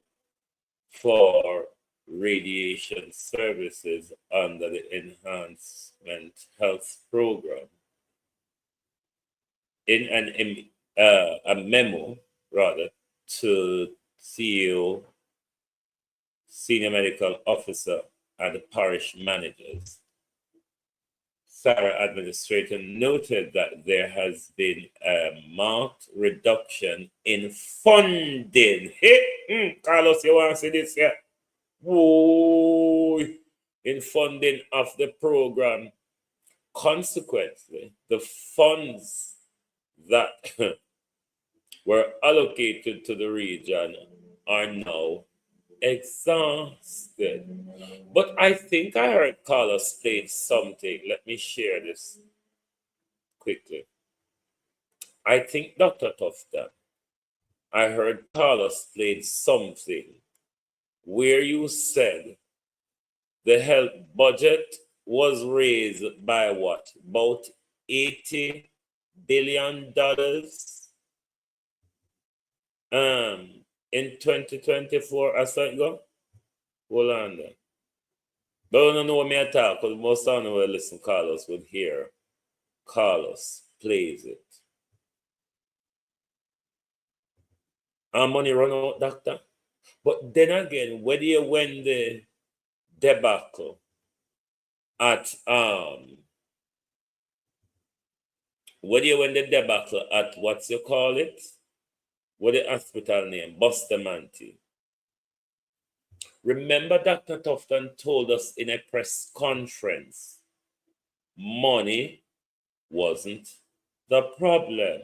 for radiation services under the Enhancement Health Program. In a memo, rather, to CEO, Senior Medical Officer, and the parish managers, Sarah Administrator noted that there has been a marked reduction in funding. Hey, Carlos, you want to see this here? Whoa, in funding of the program. Consequently, the funds that were allocated to the region are now exhausted. But I think I heard Carlos state something. Let me share this quickly. I think, Dr. Tufton, I heard Carlos played something where you said the health budget was raised by what? About $80 billion in 2024, as I go. Hold on there. But I don't know what me I talk, because most of them will listen, Carlos would hear. Carlos plays it. Our money run out, doctor. But then again, whether you win the debacle at what's you call it? What the hospital name? Bustamante. Remember, Dr. Tufton told us in a press conference, money wasn't the problem.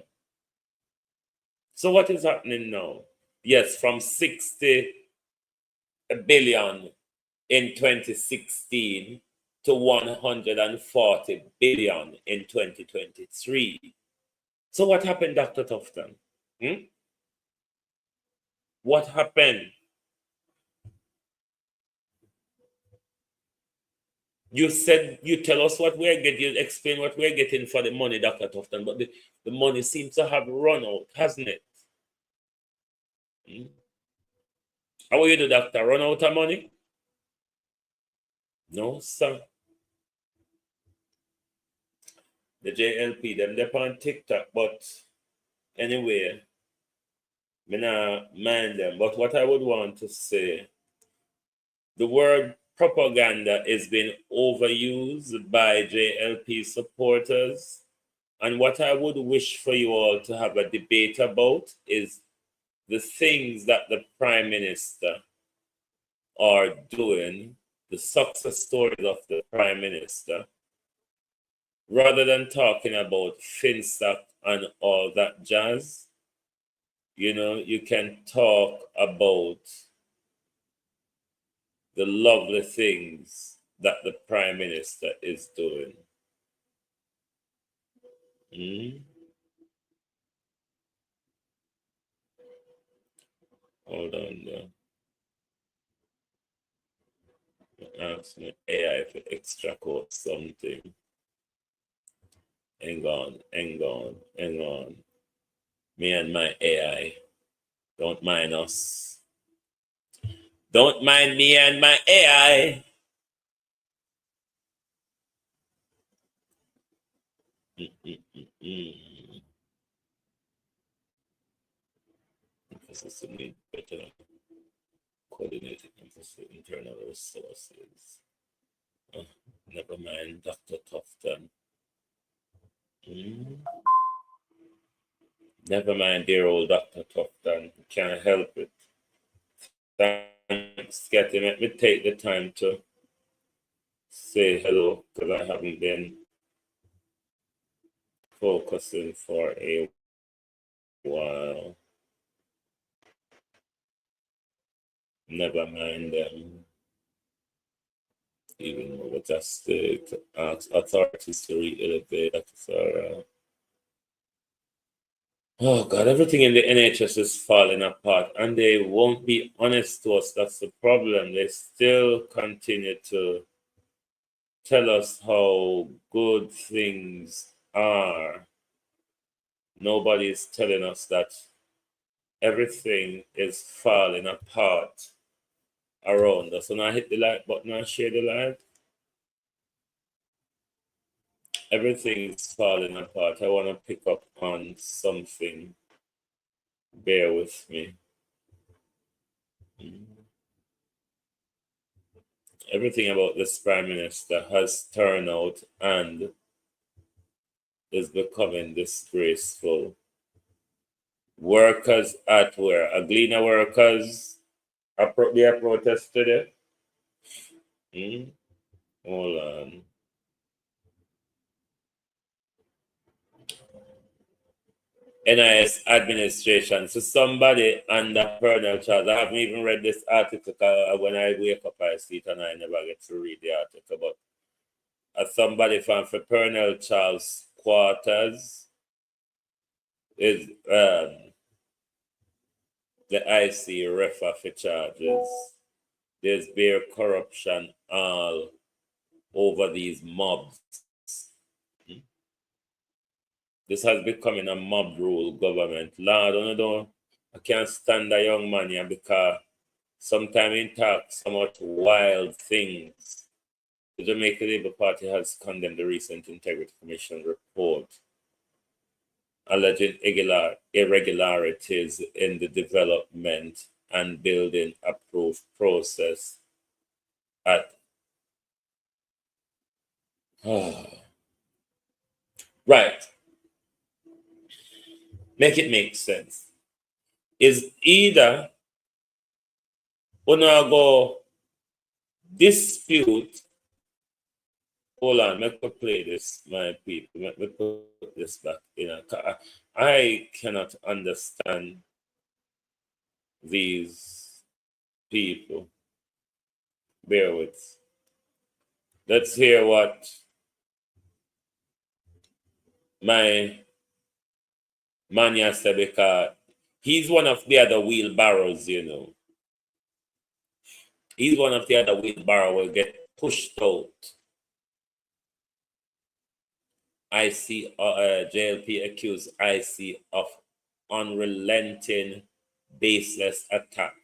So what is happening now? Yes, from 60 billion in 2016 to 140 billion in 2023. So what happened, Dr. Tufton? What happened? You said you tell us what we're getting, you explain what we're getting for the money, Dr. Tufton, but the money seems to have run out, hasn't it? How will you do, doctor? Run out of money? No, sir. The JLP, they're on TikTok, but anyway, me not mind them. But what I would want to say, the word propaganda is being overused by JLP supporters. And what I would wish for you all to have a debate about is the things that the Prime Minister are doing, the success stories of the Prime Minister, rather than talking about Finstock and all that jazz. You know, you can talk about the lovely things that the Prime Minister is doing. Hold on there. Ask me AI for extract out something. Hang on. Me and my AI. Don't mind us. Don't mind me and my AI. Emphasis to need better coordinated emphasis internal resources. Never mind, Dr. Tufton. Never mind, dear old Dr. Tufton. Can't help it. Thanks, Cathy. Let me take the time to say hello, because I haven't been focusing for a Wow. Never mind them. Even over just to ask authorities to re-elevate officer. Oh God, everything in the NHS is falling apart, and they won't be honest to us. That's the problem. They still continue to tell us how good things are. Nobody's telling us that everything is falling apart around us. When I hit the like button and share the light, everything is falling apart. I want to pick up on something. Bear with me. Everything about this Prime Minister has turned out and is becoming disgraceful. Workers at where? Aglena workers, they are protest today. Hold on. NIS administration. So somebody under Colonel Charles, I haven't even read this article. When I wake up, I see it and I never get to read the article. But somebody from Colonel Charles' quarters is the IC refer for charges. There's bare corruption all over these mobs. This has become a mob rule government. Lord, I can't stand a young man here because sometimes he talks so much wild things. The Jamaica Labour Party has condemned the recent Integrity Commission report alleging irregularities in the development and building approved process at right. Make it make sense. Is either when I go dispute. Hold on, let me play this, my people. Let me put this back in. I cannot understand these people. Bear with. Let's hear what my man said, because he's one of the other wheelbarrows, you know. He's one of the other wheelbarrows will get pushed out. JLP accused IC of unrelenting, baseless attack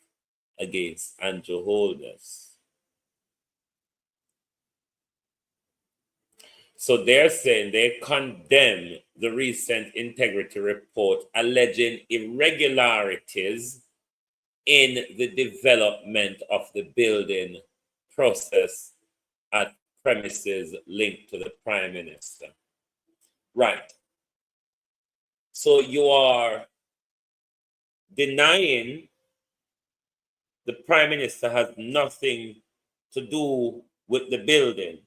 against Andrew Holness. So they're saying they condemn the recent integrity report alleging irregularities in the development of the building process at premises linked to the Prime Minister. Right. So you are denying the Prime Minister has nothing to do with the building.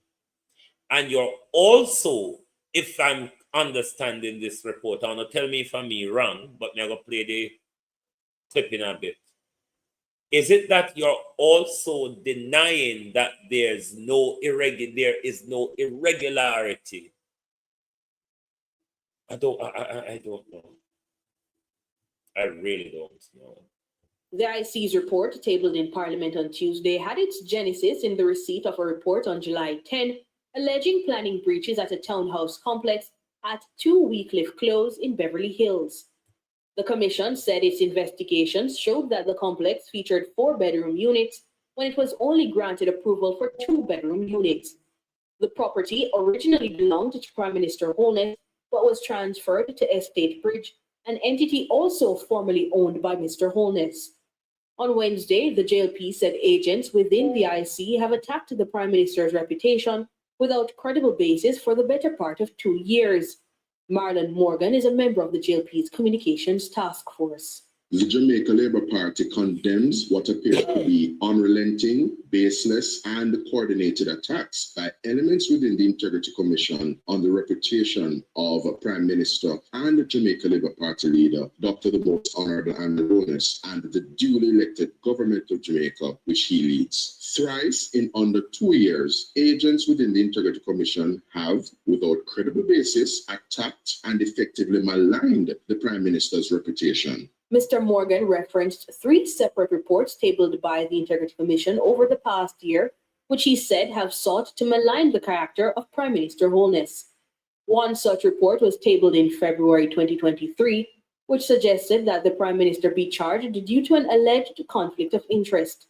And you're also, if I'm understanding this report, I want to tell me if I'm wrong, but I'm going to play the clip in a bit. Is it that you're also denying that there is no irregularity? I don't know. I really don't know. The IC's report, tabled in Parliament on Tuesday, had its genesis in the receipt of a report on July 10, alleging planning breaches at a townhouse complex at 2 Wheatcliff Close in Beverly Hills. The Commission said its investigations showed that the complex featured 4-bedroom units when it was only granted approval for 2-bedroom units. The property originally belonged to Prime Minister Holness, but was transferred to Estate Bridge, an entity also formerly owned by Mr. Holness. On Wednesday, the JLP said agents within the IC have attacked the Prime Minister's reputation without credible basis for the better part of 2 years. Marlon Morgan is a member of the JLP's communications task force. The Jamaica Labour Party condemns what appears to be unrelenting, baseless, and coordinated attacks by elements within the Integrity Commission on the reputation of Prime Minister and the Jamaica Labour Party leader, Dr. the Most Honourable Holness, and the duly elected government of Jamaica, which he leads. Thrice in under 2 years, agents within the Integrity Commission have, without credible basis, attacked and effectively maligned the Prime Minister's reputation. Mr. Morgan referenced 3 separate reports tabled by the Integrity Commission over the past year, which he said have sought to malign the character of Prime Minister Holness. One such report was tabled in February 2023, which suggested that the Prime Minister be charged due to an alleged conflict of interest.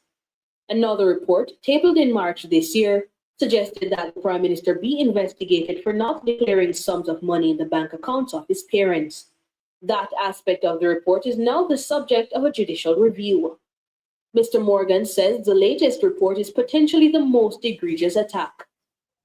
Another report, tabled in March this year, suggested that the Prime Minister be investigated for not declaring sums of money in the bank accounts of his parents. That aspect of the report is now the subject of a judicial review. Mr. Morgan says the latest report is potentially the most egregious attack.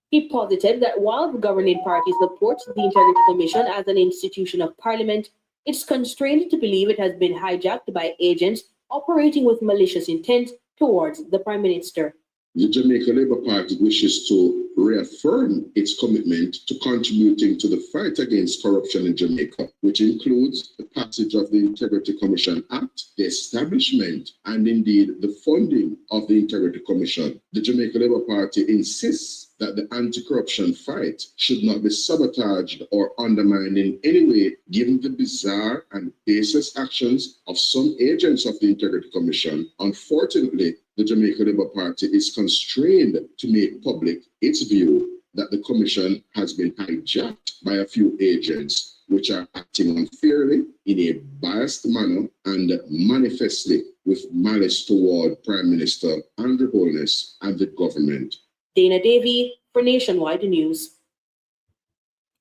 He posited that while the governing party supports the Integrity Commission as an institution of Parliament, it's constrained to believe it has been hijacked by agents operating with malicious intent towards the Prime Minister. The Jamaica Labour Party wishes to reaffirm its commitment to contributing to the fight against corruption in Jamaica, which includes the passage of the Integrity Commission Act, the establishment, and indeed the funding of the Integrity Commission. The Jamaica Labour Party insists that the anti-corruption fight should not be sabotaged or undermined in any way, given the bizarre and baseless actions of some agents of the Integrity Commission. Unfortunately, the Jamaica Labour Party is constrained to make public its view that the Commission has been hijacked by a few agents which are acting unfairly, in a biased manner, and manifestly with malice toward Prime Minister Andrew Holness and the government. Dana Davey for Nationwide News.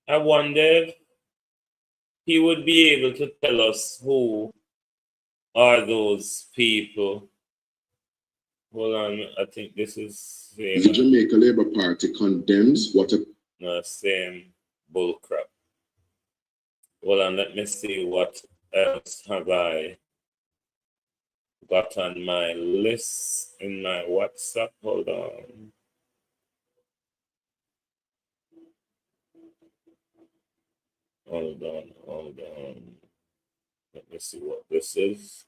I wonder if he would be able to tell us who are those people. Hold on, I think this is same. The Jamaica Labour Party condemns what a... No, same bullcrap. Hold on, let me see what else have I got on my list in my WhatsApp. Hold on. Hold on. Let me see what this is.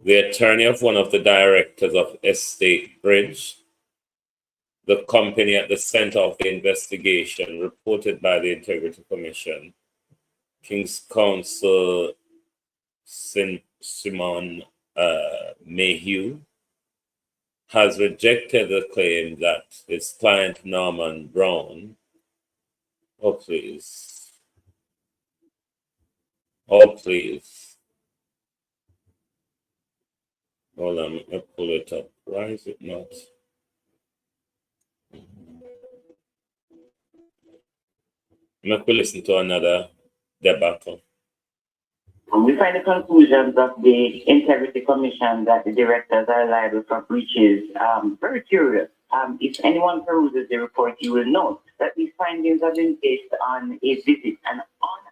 The attorney of one of the directors of Estate Bridge, the company at the center of the investigation, reported by the Integrity Commission, King's Counsel Simon Mayhew, has rejected the claim that his client Norman Brown, oh please, hold on, let me pull it up. Why is it not? Let me listen to another debacle. We find the conclusions of the Integrity Commission that the directors are liable for breaches very curious. If anyone peruses the report, you will note that these findings have been based on a visit, an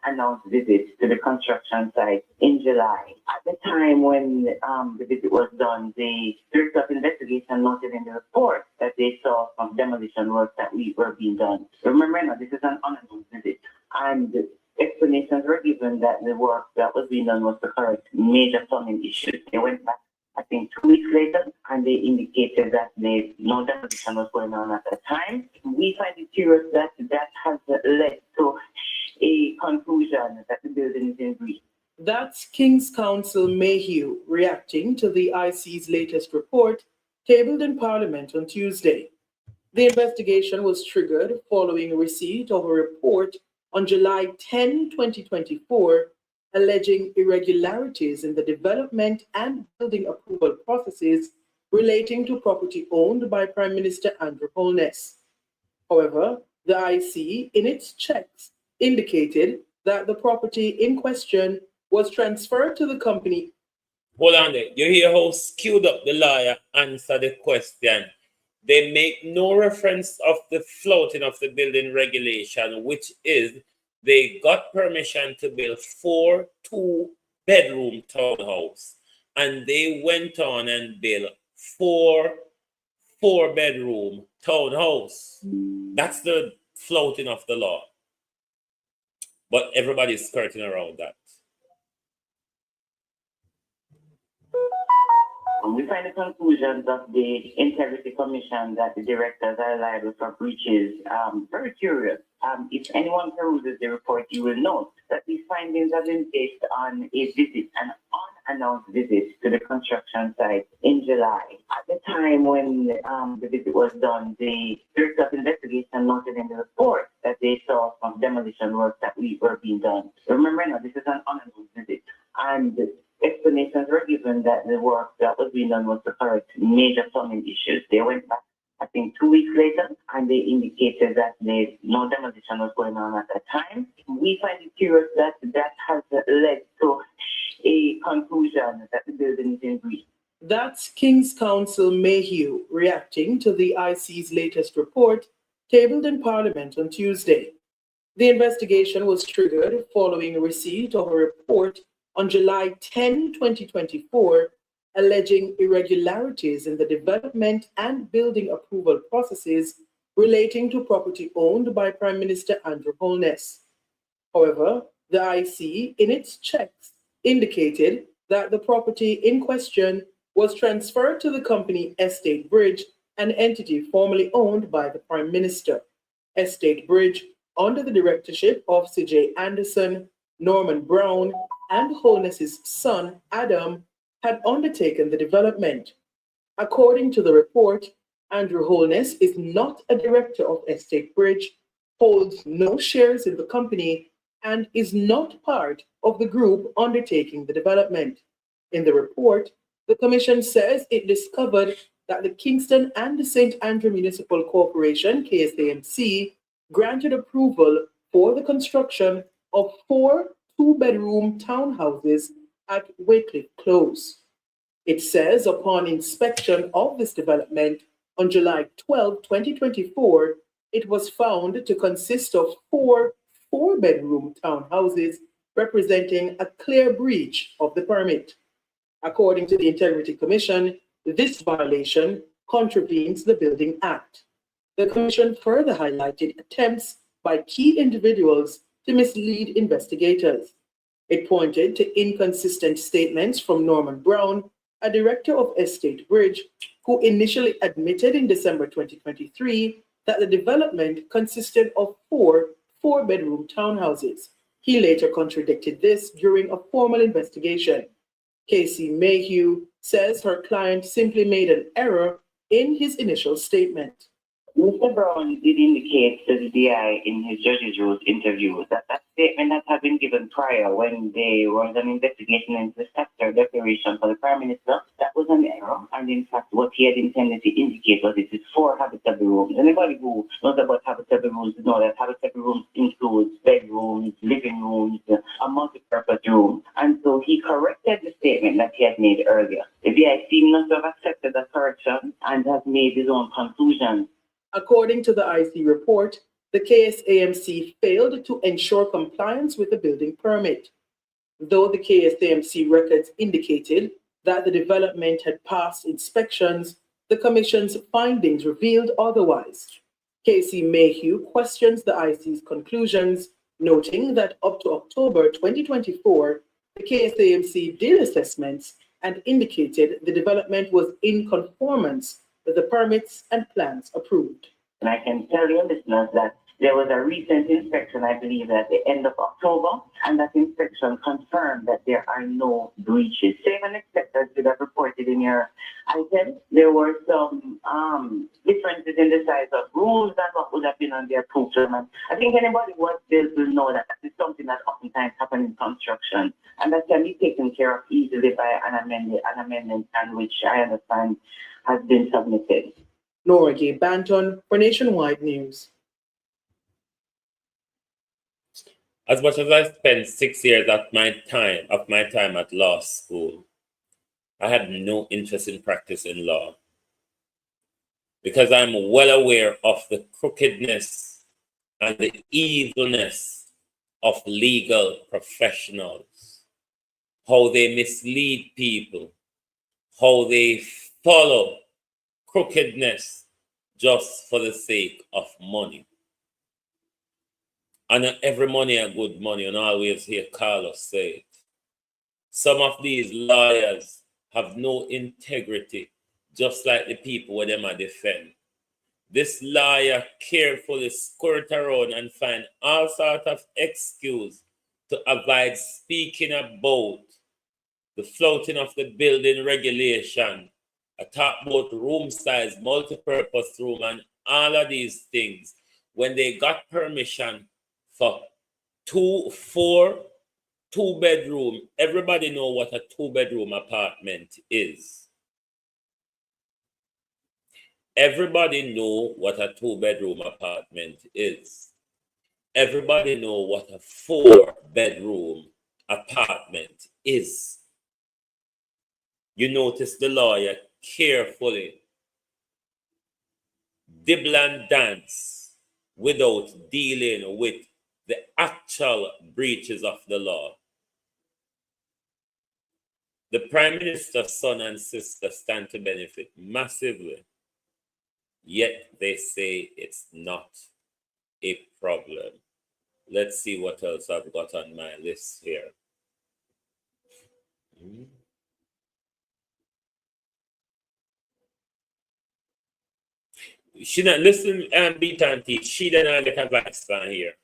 unannounced visit to the construction site in July. At the time when the visit was done, the Director of Investigation noted in the report that they saw some demolition work that were being done. Remember now, this is an unannounced visit, and explanations were given that the work that was being done was to correct major plumbing issues. They went back, I think, 2 weeks later, and they indicated that no demolition was going on at the time. We find it curious that that has led to a conclusion that the building is in breach. That's King's Counsel Mayhew reacting to the IC's latest report tabled in Parliament on Tuesday. The investigation was triggered following receipt of a report on July 10, 2024, alleging irregularities in the development and building approval processes relating to property owned by Prime Minister Andrew Holness. However, the IC, in its checks, indicated that the property in question was transferred to the company. Hold on there. You hear how skewed up the lawyer answer the question. they make no reference of the floating of the building regulation, which is they got permission to build 4 2-bedroom townhouse, and they went on and built 4 4-bedroom townhouse. That's the floating of the law. But everybody's skirting around that. We find the conclusions of the Integrity Commission that the directors are liable for breaches very curious. If anyone peruses the report, you will note that these findings have been based on a visit, an unannounced visit to the construction site in July. At the time when the visit was done, the Director of Investigation noted in the report that they saw some demolition work that were being done. Remember now, this is an unannounced visit, and explanations were given that the work that was being done was to correct major plumbing issues. They went back, I think, 2 weeks later, and they indicated that no demolition was going on at that time. We find it curious that that has led to a conclusion that the building is in breach. That's King's Counsel Mayhew reacting to the IC's latest report tabled in Parliament on Tuesday. The investigation was triggered following receipt of a report on July 10, 2024, alleging irregularities in the development and building approval processes relating to property owned by Prime Minister Andrew Holness. However, the IC, in its checks, indicated that the property in question was transferred to the company Estate Bridge, an entity formerly owned by the Prime Minister. Estate Bridge, under the directorship of C.J. Anderson, Norman Brown, and Holness's son, Adam, had undertaken the development. According to the report, Andrew Holness is not a director of Estate Bridge, holds no shares in the company, and is not part of the group undertaking the development. In the report, the Commission says it discovered that the Kingston and the St. Andrew Municipal Corporation, KSAMC, granted approval for the construction of 4 2-bedroom townhouses at Wycliffe Close. It says upon inspection of this development on July 12, 2024, it was found to consist of 4 4-bedroom townhouses representing a clear breach of the permit. According to the Integrity Commission, this violation contravenes the Building Act. The Commission further highlighted attempts by key individuals to mislead investigators. It pointed to inconsistent statements from Norman Brown, a director of Estate Bridge, who initially admitted in December 2023 that the development consisted of 4 4-bedroom townhouses. He later contradicted this during a formal investigation. Casey Mayhew says her client simply made an error in his initial statement. Mr. Brown did indicate to the DI in his judge's rules interview that that statement that had been given prior when there was an investigation into the statutory declaration for the Prime Minister, that was an error. And in fact, what he had intended to indicate was it is 4 habitable rooms. Anybody who knows about habitable rooms knows that habitable rooms includes bedrooms, living rooms, a multi-purpose room. And so he corrected the statement that he had made earlier. The DI seemed not to have accepted that correction and has made his own conclusions. According to the IC report, the KSAMC failed to ensure compliance with the building permit. Though the KSAMC records indicated that the development had passed inspections, the Commission's findings revealed otherwise. Casey Mayhew questions the IC's conclusions, noting that up to October 2024, the KSAMC did assessments and indicated the development was in conformance with the permits and plans approved. And I can tell your listeners that there was a recent inspection, I believe, at the end of October, and that inspection confirmed that there are no breaches. Save and inspectors should have reported in your item. There were some differences in the size of rooms and what would have been on their approved permit. I think anybody who was built will know that that is something that oftentimes happens in construction, and that can be taken care of easily by an amendment, and which I understand has been submitted. Nora Gay Banton for Nationwide News. As much as I spent 6 years of my time at law school, I had no interest in practicing law. because I'm well aware of the crookedness and the evilness of legal professionals, how they mislead people, how they follow crookedness just for the sake of money. And not every money a good money, and I always hear Carlos say it. Some of these lawyers have no integrity, just like the people where them are defend. This lawyer carefully skirt around and find all sorts of excuse to avoid speaking about the flouting of the building regulation. I talk about room size, multi-purpose room, and all of these things. When they got permission for 2-bedroom, everybody know what a 2-bedroom apartment is. Everybody know what a 2-bedroom apartment is. Everybody know what a 4-bedroom apartment is. You notice the lawyer carefully dibble and dance without dealing with the actual breaches of the law. The Prime Minister's son and sister stand to benefit massively, yet they say it's not a problem. Let's see what else I've got on my list here. She not listen and beat and teach. She didn't get advice from here.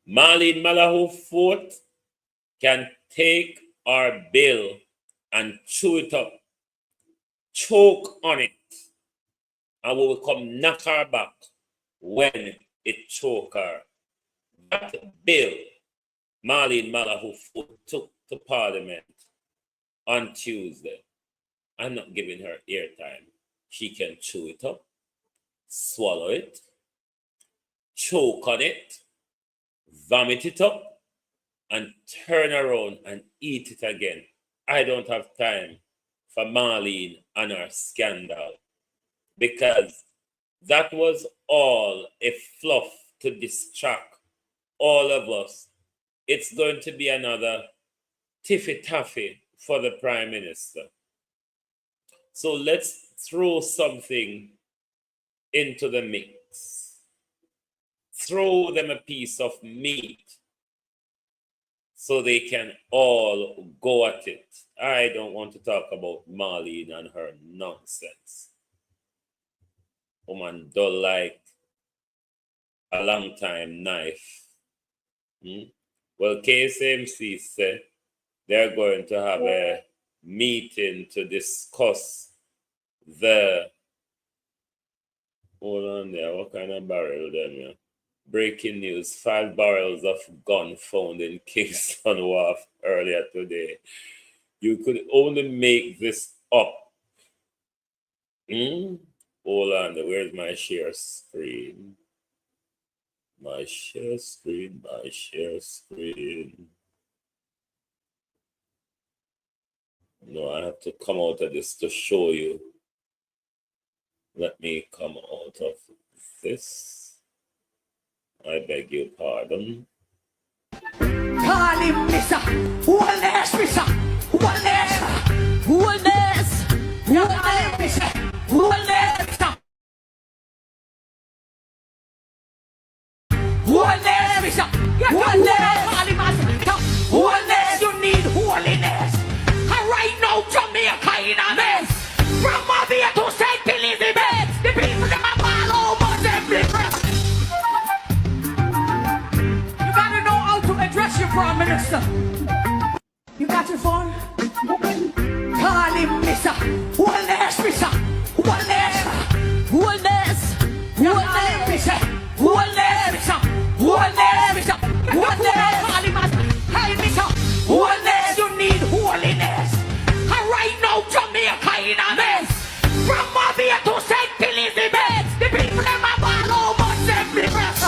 Marlene Malahoo Fort can take our bill and chew it up, choke on it, and we will come knock her back when it choke her. That bill Marlene Malahoo Fort took to Parliament on Tuesday. I'm not giving her airtime. She can chew it up, swallow it, choke on it, vomit it up, and turn around and eat it again. I don't have time for Marlene and her scandal, because that was all a fluff to distract all of us. It's going to be another tiffy-taffy for the Prime Minister. So let's throw something into the mix. Throw them a piece of meat so they can all go at it. I don't want to talk about Marlene and her nonsense. Woman dull like a long time knife. Well, KSMC said they're going to have a meeting to discuss the, hold on there, what kind of barrel then? Yeah? Breaking news, 5 barrels of gun found in Kingston Wharf earlier today. You could only make this up. Hold on, where's my share screen? My share screen. No, I have to come out of this to show you. Let me come out of this. I beg your pardon. Call him Mr. Holness, Mr. Holness. Holness. You call him Mr. Holness, Mr. Holness, Mr. Holness. Call him Mr. Holness. You need holiness. And right now, Jamaica in a mess. From Mavia to St. Elizabeth, the people them are all over every press. You gotta know how to address your Prime Minister. You got your phone? Call him Mr. Holness, Mr. Holness. Holness. You call him Mr. Holness, Mr. Holness, Mr. Holness. Call him Mr. Hey, Mr. Holness, you need holiness. And right now, Jamaica in a mess. From Mavia to St. Elizabeth, the people them are all over every press.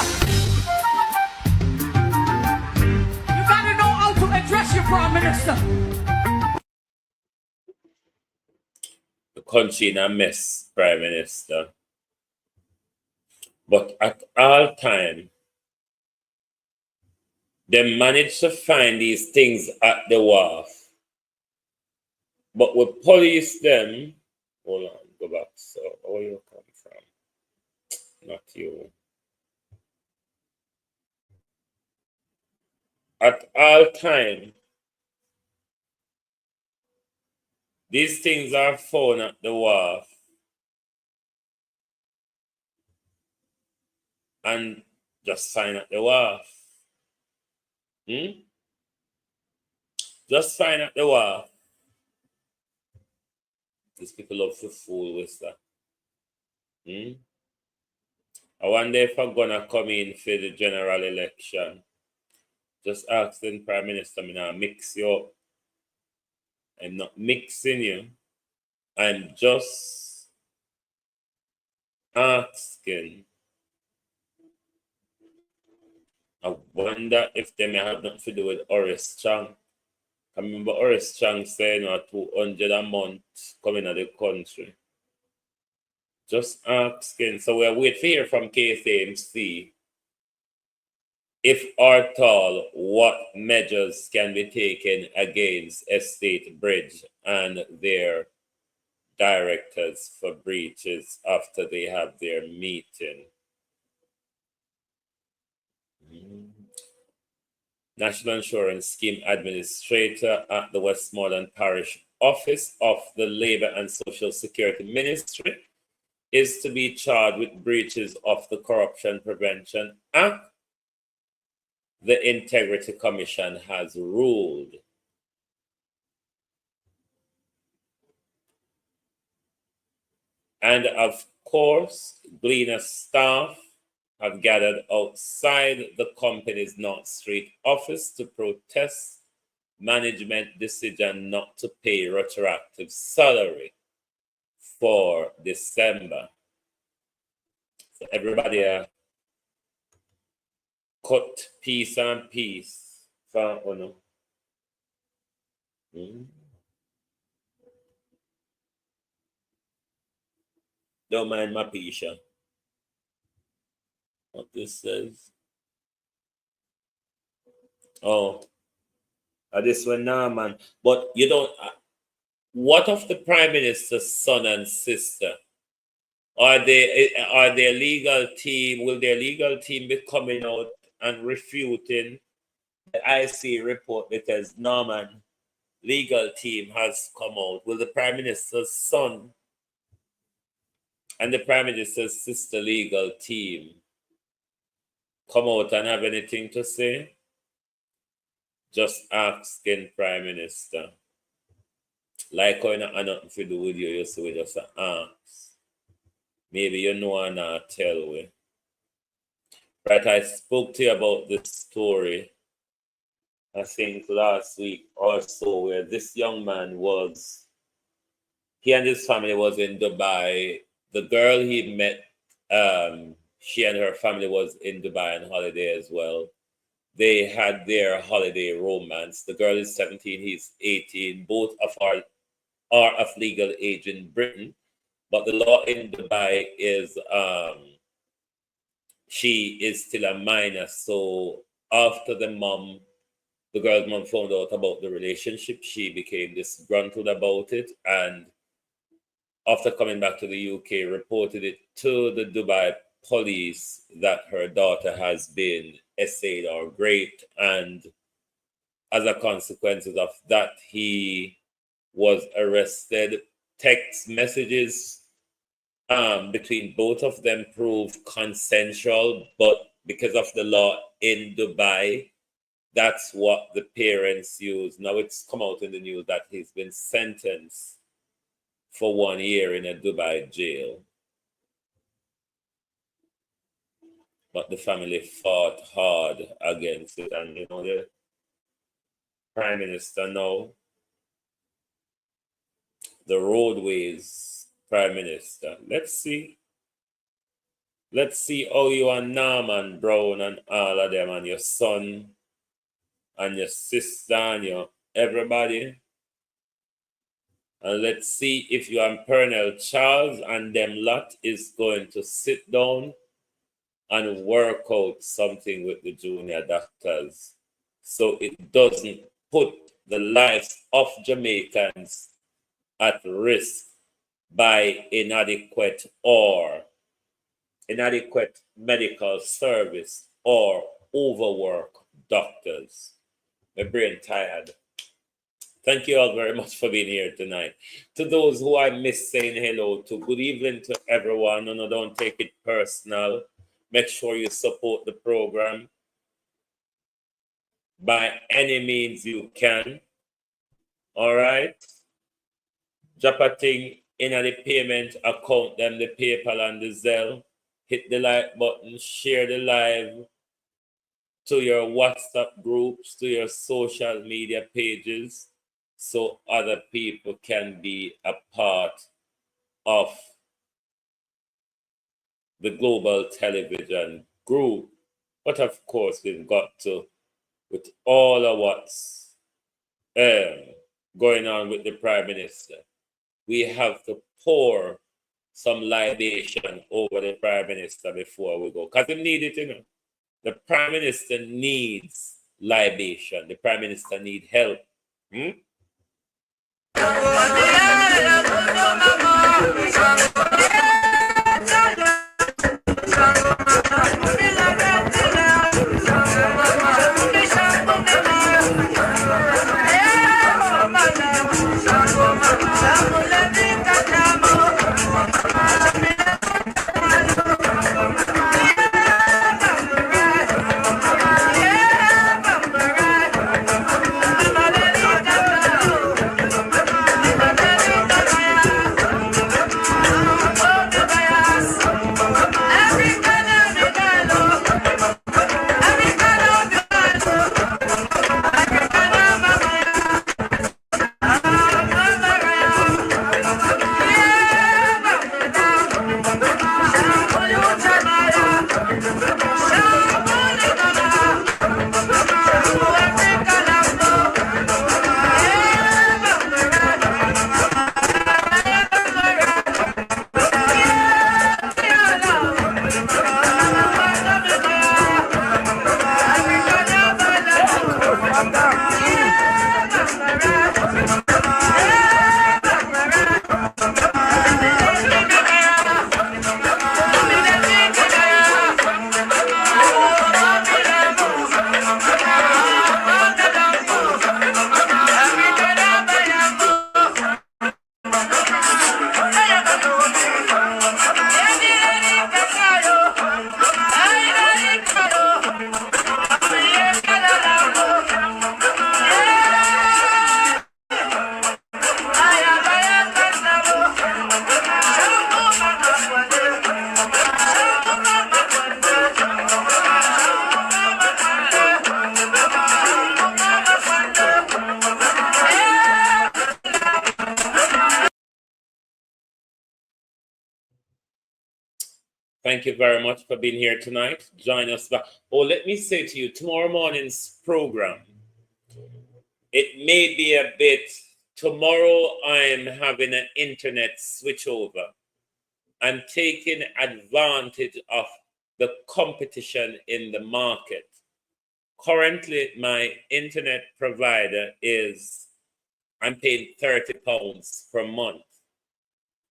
You gotta know how to address your Prime Minister. The country in a mess, Prime Minister. But at all time, they manage to find these things at the wharf. But we police them. Hold on, go back. So, where you come from? Not you. At all time, these things are found at the wharf. And just find at the wharf. Just find at the wharf. These people love to fool with that. I wonder if I'm gonna come in for the general election. Just ask the Prime Minister, I'm not mix you up. I'm not mixing you. I'm just asking. I wonder if they may have nothing to do with Horace Chang. I remember Horace Chang saying 200 a month coming out of the country. Just asking. So we're waiting to hear from KCMC if or at all what measures can be taken against Estate Bridge and their directors for breaches after they have their meeting. National Insurance Scheme Administrator at the Westmoreland Parish Office of the Labour and Social Security Ministry is to be charged with breaches of the Corruption Prevention Act. The Integrity Commission has ruled. And of course, Gleaner staff have gathered outside the company's North Street office to protest management decision not to pay retroactive salary for December. So everybody cut piece and piece from Don't mind my Pisha. What this says. Oh, this one now, man. But you don't. What of the Prime Minister's son and sister? Are their legal team? Will their legal team be coming out and refuting the IC report because Norman legal team has come out? Will the Prime Minister's son and the Prime Minister's sister legal team come out and have anything to say? Just asking Prime Minister. Like how you not have nothing to do with you, so we just ask. Maybe you know and not tell we. Right, I spoke to you about this story, I think last week or so, where this young man he and his family was in Dubai. The girl he met, she and her family was in Dubai on holiday as well. They had their holiday romance. The girl is 17, he's 18. Both are of legal age in Britain, but the law in Dubai is she is still a minor. So after the girl's mom found out about the relationship, she became disgruntled about it, and after coming back to the UK, reported it to the Dubai police that her daughter has been essayed or raped, and as a consequence of that, he was arrested. Text messages between both of them proved consensual, but because of the law in Dubai, that's what the parents use. Now it's come out in the news that he's been sentenced for 1 year in a Dubai jail. But the family fought hard against it. And you know, the Prime Minister now, the roadways Prime Minister. Let's see how you and Norman Brown and all of them and your son and your sister and your everybody And let's see if your Pernell Charles and them lot is going to sit down and work out something with the junior doctors so it doesn't put the lives of Jamaicans at risk by inadequate medical service or overwork doctors. My brain tired. Thank you all very much for being here tonight. To those who I missed saying hello to, good evening to everyone, and don't take it personal. Make sure you support the program by any means you can. All right? Drop a thing in the payment account, them the PayPal and the Zelle. Hit the like button, share the live to your WhatsApp groups, to your social media pages, so other people can be a part of the global television group. But of course, we've got to, with all of what's going on with the Prime Minister, we have to pour some libation over the Prime Minister before we go. Because they need it, you know. The Prime Minister needs libation. The Prime Minister needs help. Thank you very much for being here tonight. Join us back. Oh, let me say to you, tomorrow morning's program, it may be a bit, tomorrow I'm having an internet switchover. I'm taking advantage of the competition in the market. Currently, my internet provider I'm paying £30 per month.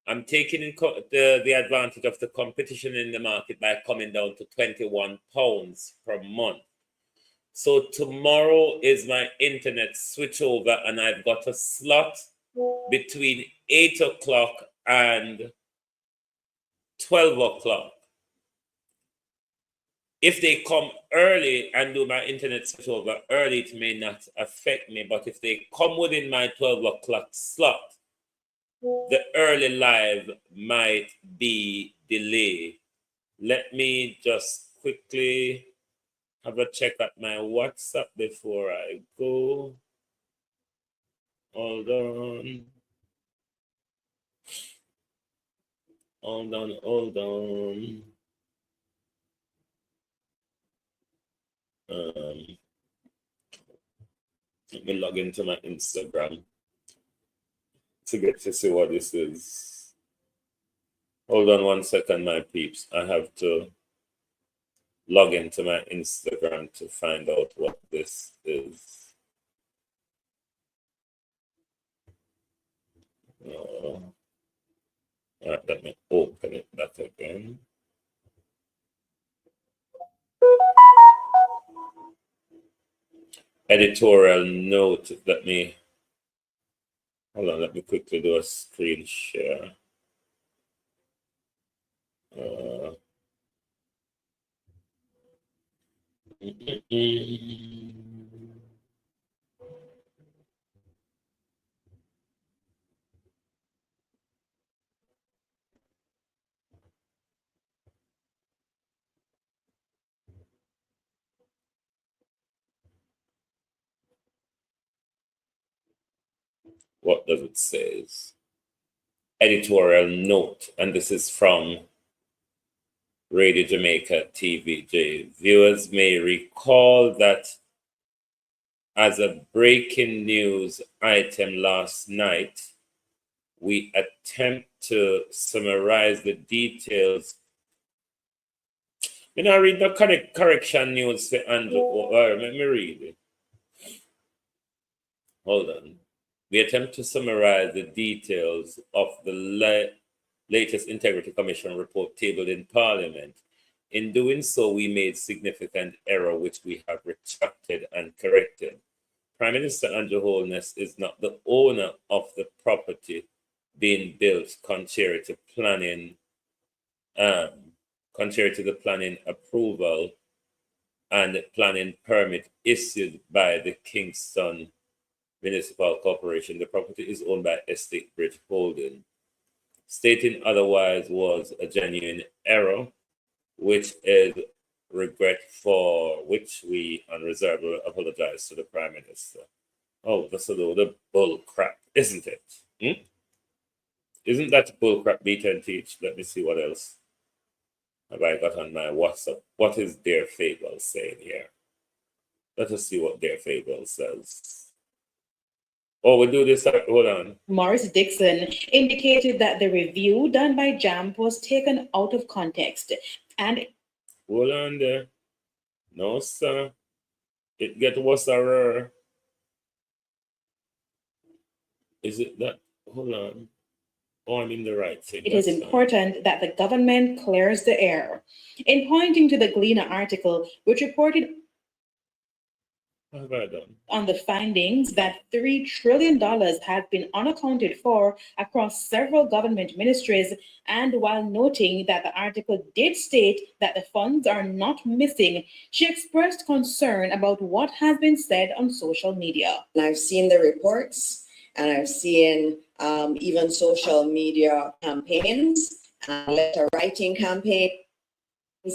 I'm taking the advantage of the competition in the market by coming down to £21 per month. So tomorrow is my internet switchover, and I've got a slot between 8 o'clock and 12 o'clock. If they come early and do my internet switchover early, it may not affect me. But if they come within my 12 o'clock slot, the early live might be delayed. Let me just quickly have a check at my WhatsApp before I go. Hold on. Let me log into my Instagram. to get to see what this is. Hold on 1 second, my peeps. I have to log into my Instagram to find out what this is. All right, let me open it back again. Editorial note. Hold on, let me quickly do a screen share. What does it say? Editorial note, and this is from Radio Jamaica TVJ. Viewers may recall that as a breaking news item last night, we attempt to summarize the details. I read the correction news for Andrew. Let me read it. Hold on. We attempt to summarize the details of the latest Integrity Commission report tabled in Parliament. In doing so, we made significant error, which we have retracted and corrected. Prime Minister Andrew Holness is not the owner of the property being built contrary to the planning approval and planning permit issued by the Kingston Municipal Corporation. The property is owned by Estate Bridge Holding. Stating otherwise was a genuine error, which is regret for which we unreservedly apologize to the Prime Minister. Oh, that's a load of bull crap, isn't it? Isn't that bull crap, beat and teach? Let me see what else have I got on my WhatsApp. What is their fable saying here? Let us see what their fable says. Oh, we'll do this. Hold on. Morris Dixon indicated that the review done by JAMP was taken out of context and... Hold on there. No, sir. It get worse. Is it that? Hold on. Oh, I'm in the right thing. It is important that the government clears the air. In pointing to the Gleaner article, which reported on the findings that $3 trillion had been unaccounted for across several government ministries, and while noting that the article did state that the funds are not missing, she expressed concern about what has been said on social media. I've seen the reports, and I've seen even social media campaigns, letter writing campaigns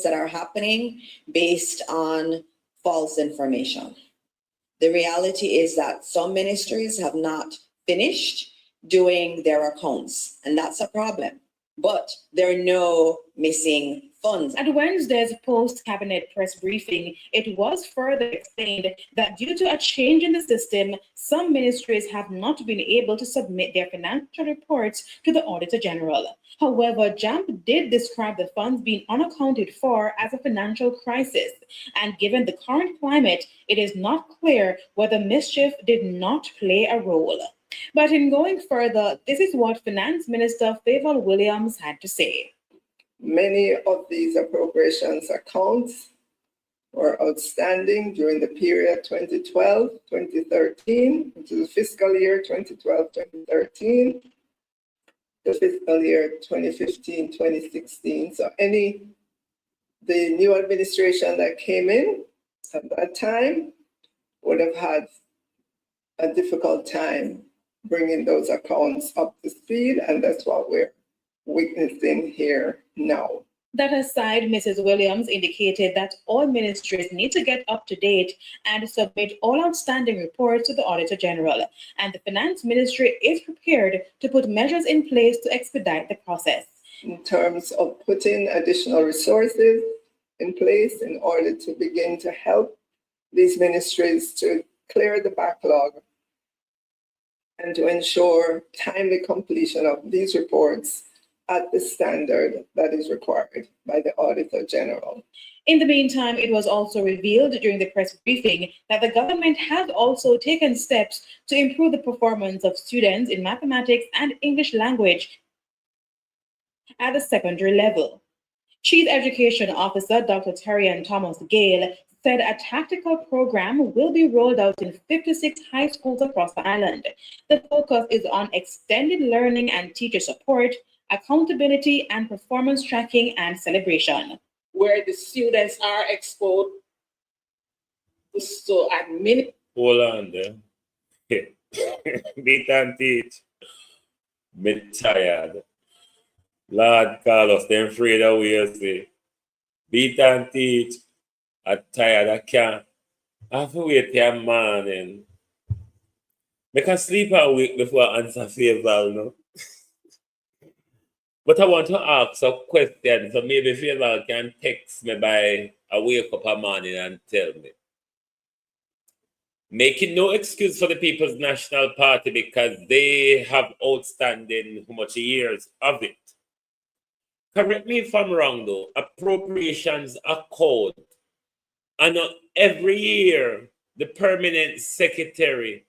that are happening based on false information. The reality is that some ministries have not finished doing their accounts, and that's a problem. But there are no missing funds. At Wednesday's post-cabinet press briefing, it was further explained that due to a change in the system, some ministries have not been able to submit their financial reports to the Auditor General. However, JAMP did describe the funds being unaccounted for as a financial crisis, and given the current climate, it is not clear whether mischief did not play a role. But in going further, this is what Finance Minister Favour Williams had to say. Many of these appropriations accounts were outstanding during the period 2012-2013, which is the fiscal year 2012-2013, the fiscal year 2015-2016. So the new administration that came in at that time would have had a difficult time bringing those accounts up to speed, and that's what we're witnessing here now. That aside, Mrs. Williams indicated that all ministries need to get up to date and submit all outstanding reports to the Auditor General, and the Finance Ministry is prepared to put measures in place to expedite the process. In terms of putting additional resources in place in order to begin to help these ministries to clear the backlog and to ensure timely completion of these reports at the standard that is required by the Auditor General. In the meantime, it was also revealed during the press briefing that the government has also taken steps to improve the performance of students in mathematics and English language at the secondary level. Chief Education Officer Dr. Terrian Thomas Gale said a tactical program will be rolled out in 56 high schools across the island. The focus is on extended learning and teacher support, accountability and performance tracking and celebration, where the students are exposed to admin. Hold on there. Meet and teach. Me tired. Lord Carlos, them afraid of we say. Beat and teach. I'm tired, I can't. I have to wait till morning. I can sleep a week before I answer favor, no? But I want to ask a question, so maybe favor can text me by I wake up a morning and tell me. Making no excuse for the People's National Party because they have outstanding how much years of it. Correct me if I'm wrong though, appropriations are called. And every year, the permanent secretary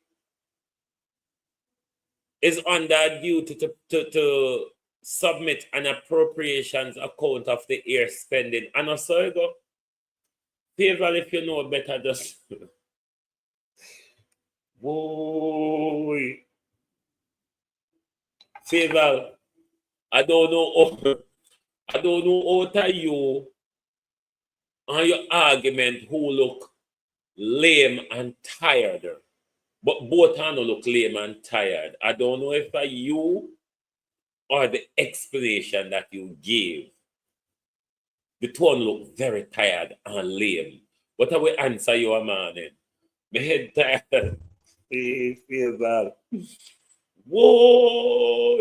is under duty to submit an appropriations account of the year spending. And so you go, favor if you know better, just boy. Favor, I don't know how to you on your argument who look lame and tired. But both of them look lame and tired. I don't know if it's you or the explanation that you gave. The two look very tired and lame. What I will answer you a morning? My head tired. Favor. Whoa!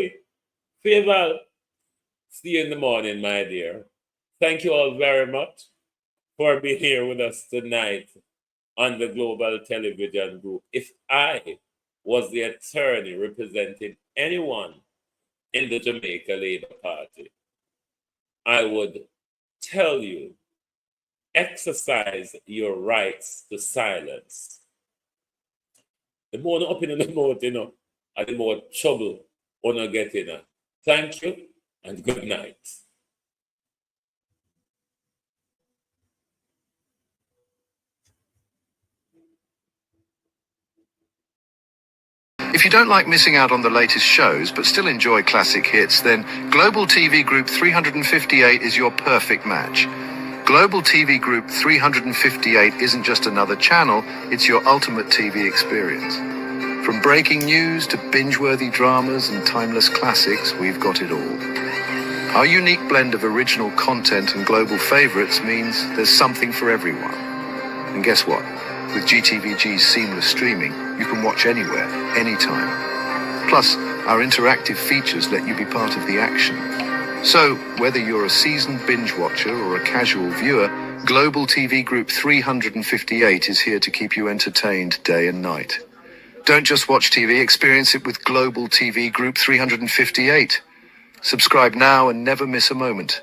Favor. See you in the morning, my dear. Thank you all very much for being here with us tonight on the Global Television Group. If I was the attorney representing anyone in the Jamaica Labour Party, I would tell you, exercise your rights to silence. The more up in the mouth, and the more trouble you get in. Thank you and good night. If you don't like missing out on the latest shows but still enjoy classic hits, then Global TV Group 358 is your perfect match. Global TV Group 358 isn't just another channel, it's your ultimate TV experience. From breaking news to binge-worthy dramas and timeless classics, we've got it all. Our unique blend of original content and global favorites means there's something for everyone. And guess what? With GTVG's seamless streaming, you can watch anywhere, anytime. Plus, our interactive features let you be part of the action. So, whether you're a seasoned binge watcher or a casual viewer, Global TV Group 358 is here to keep you entertained day and night. Don't just watch TV, experience it with Global TV Group 358. Subscribe now and never miss a moment.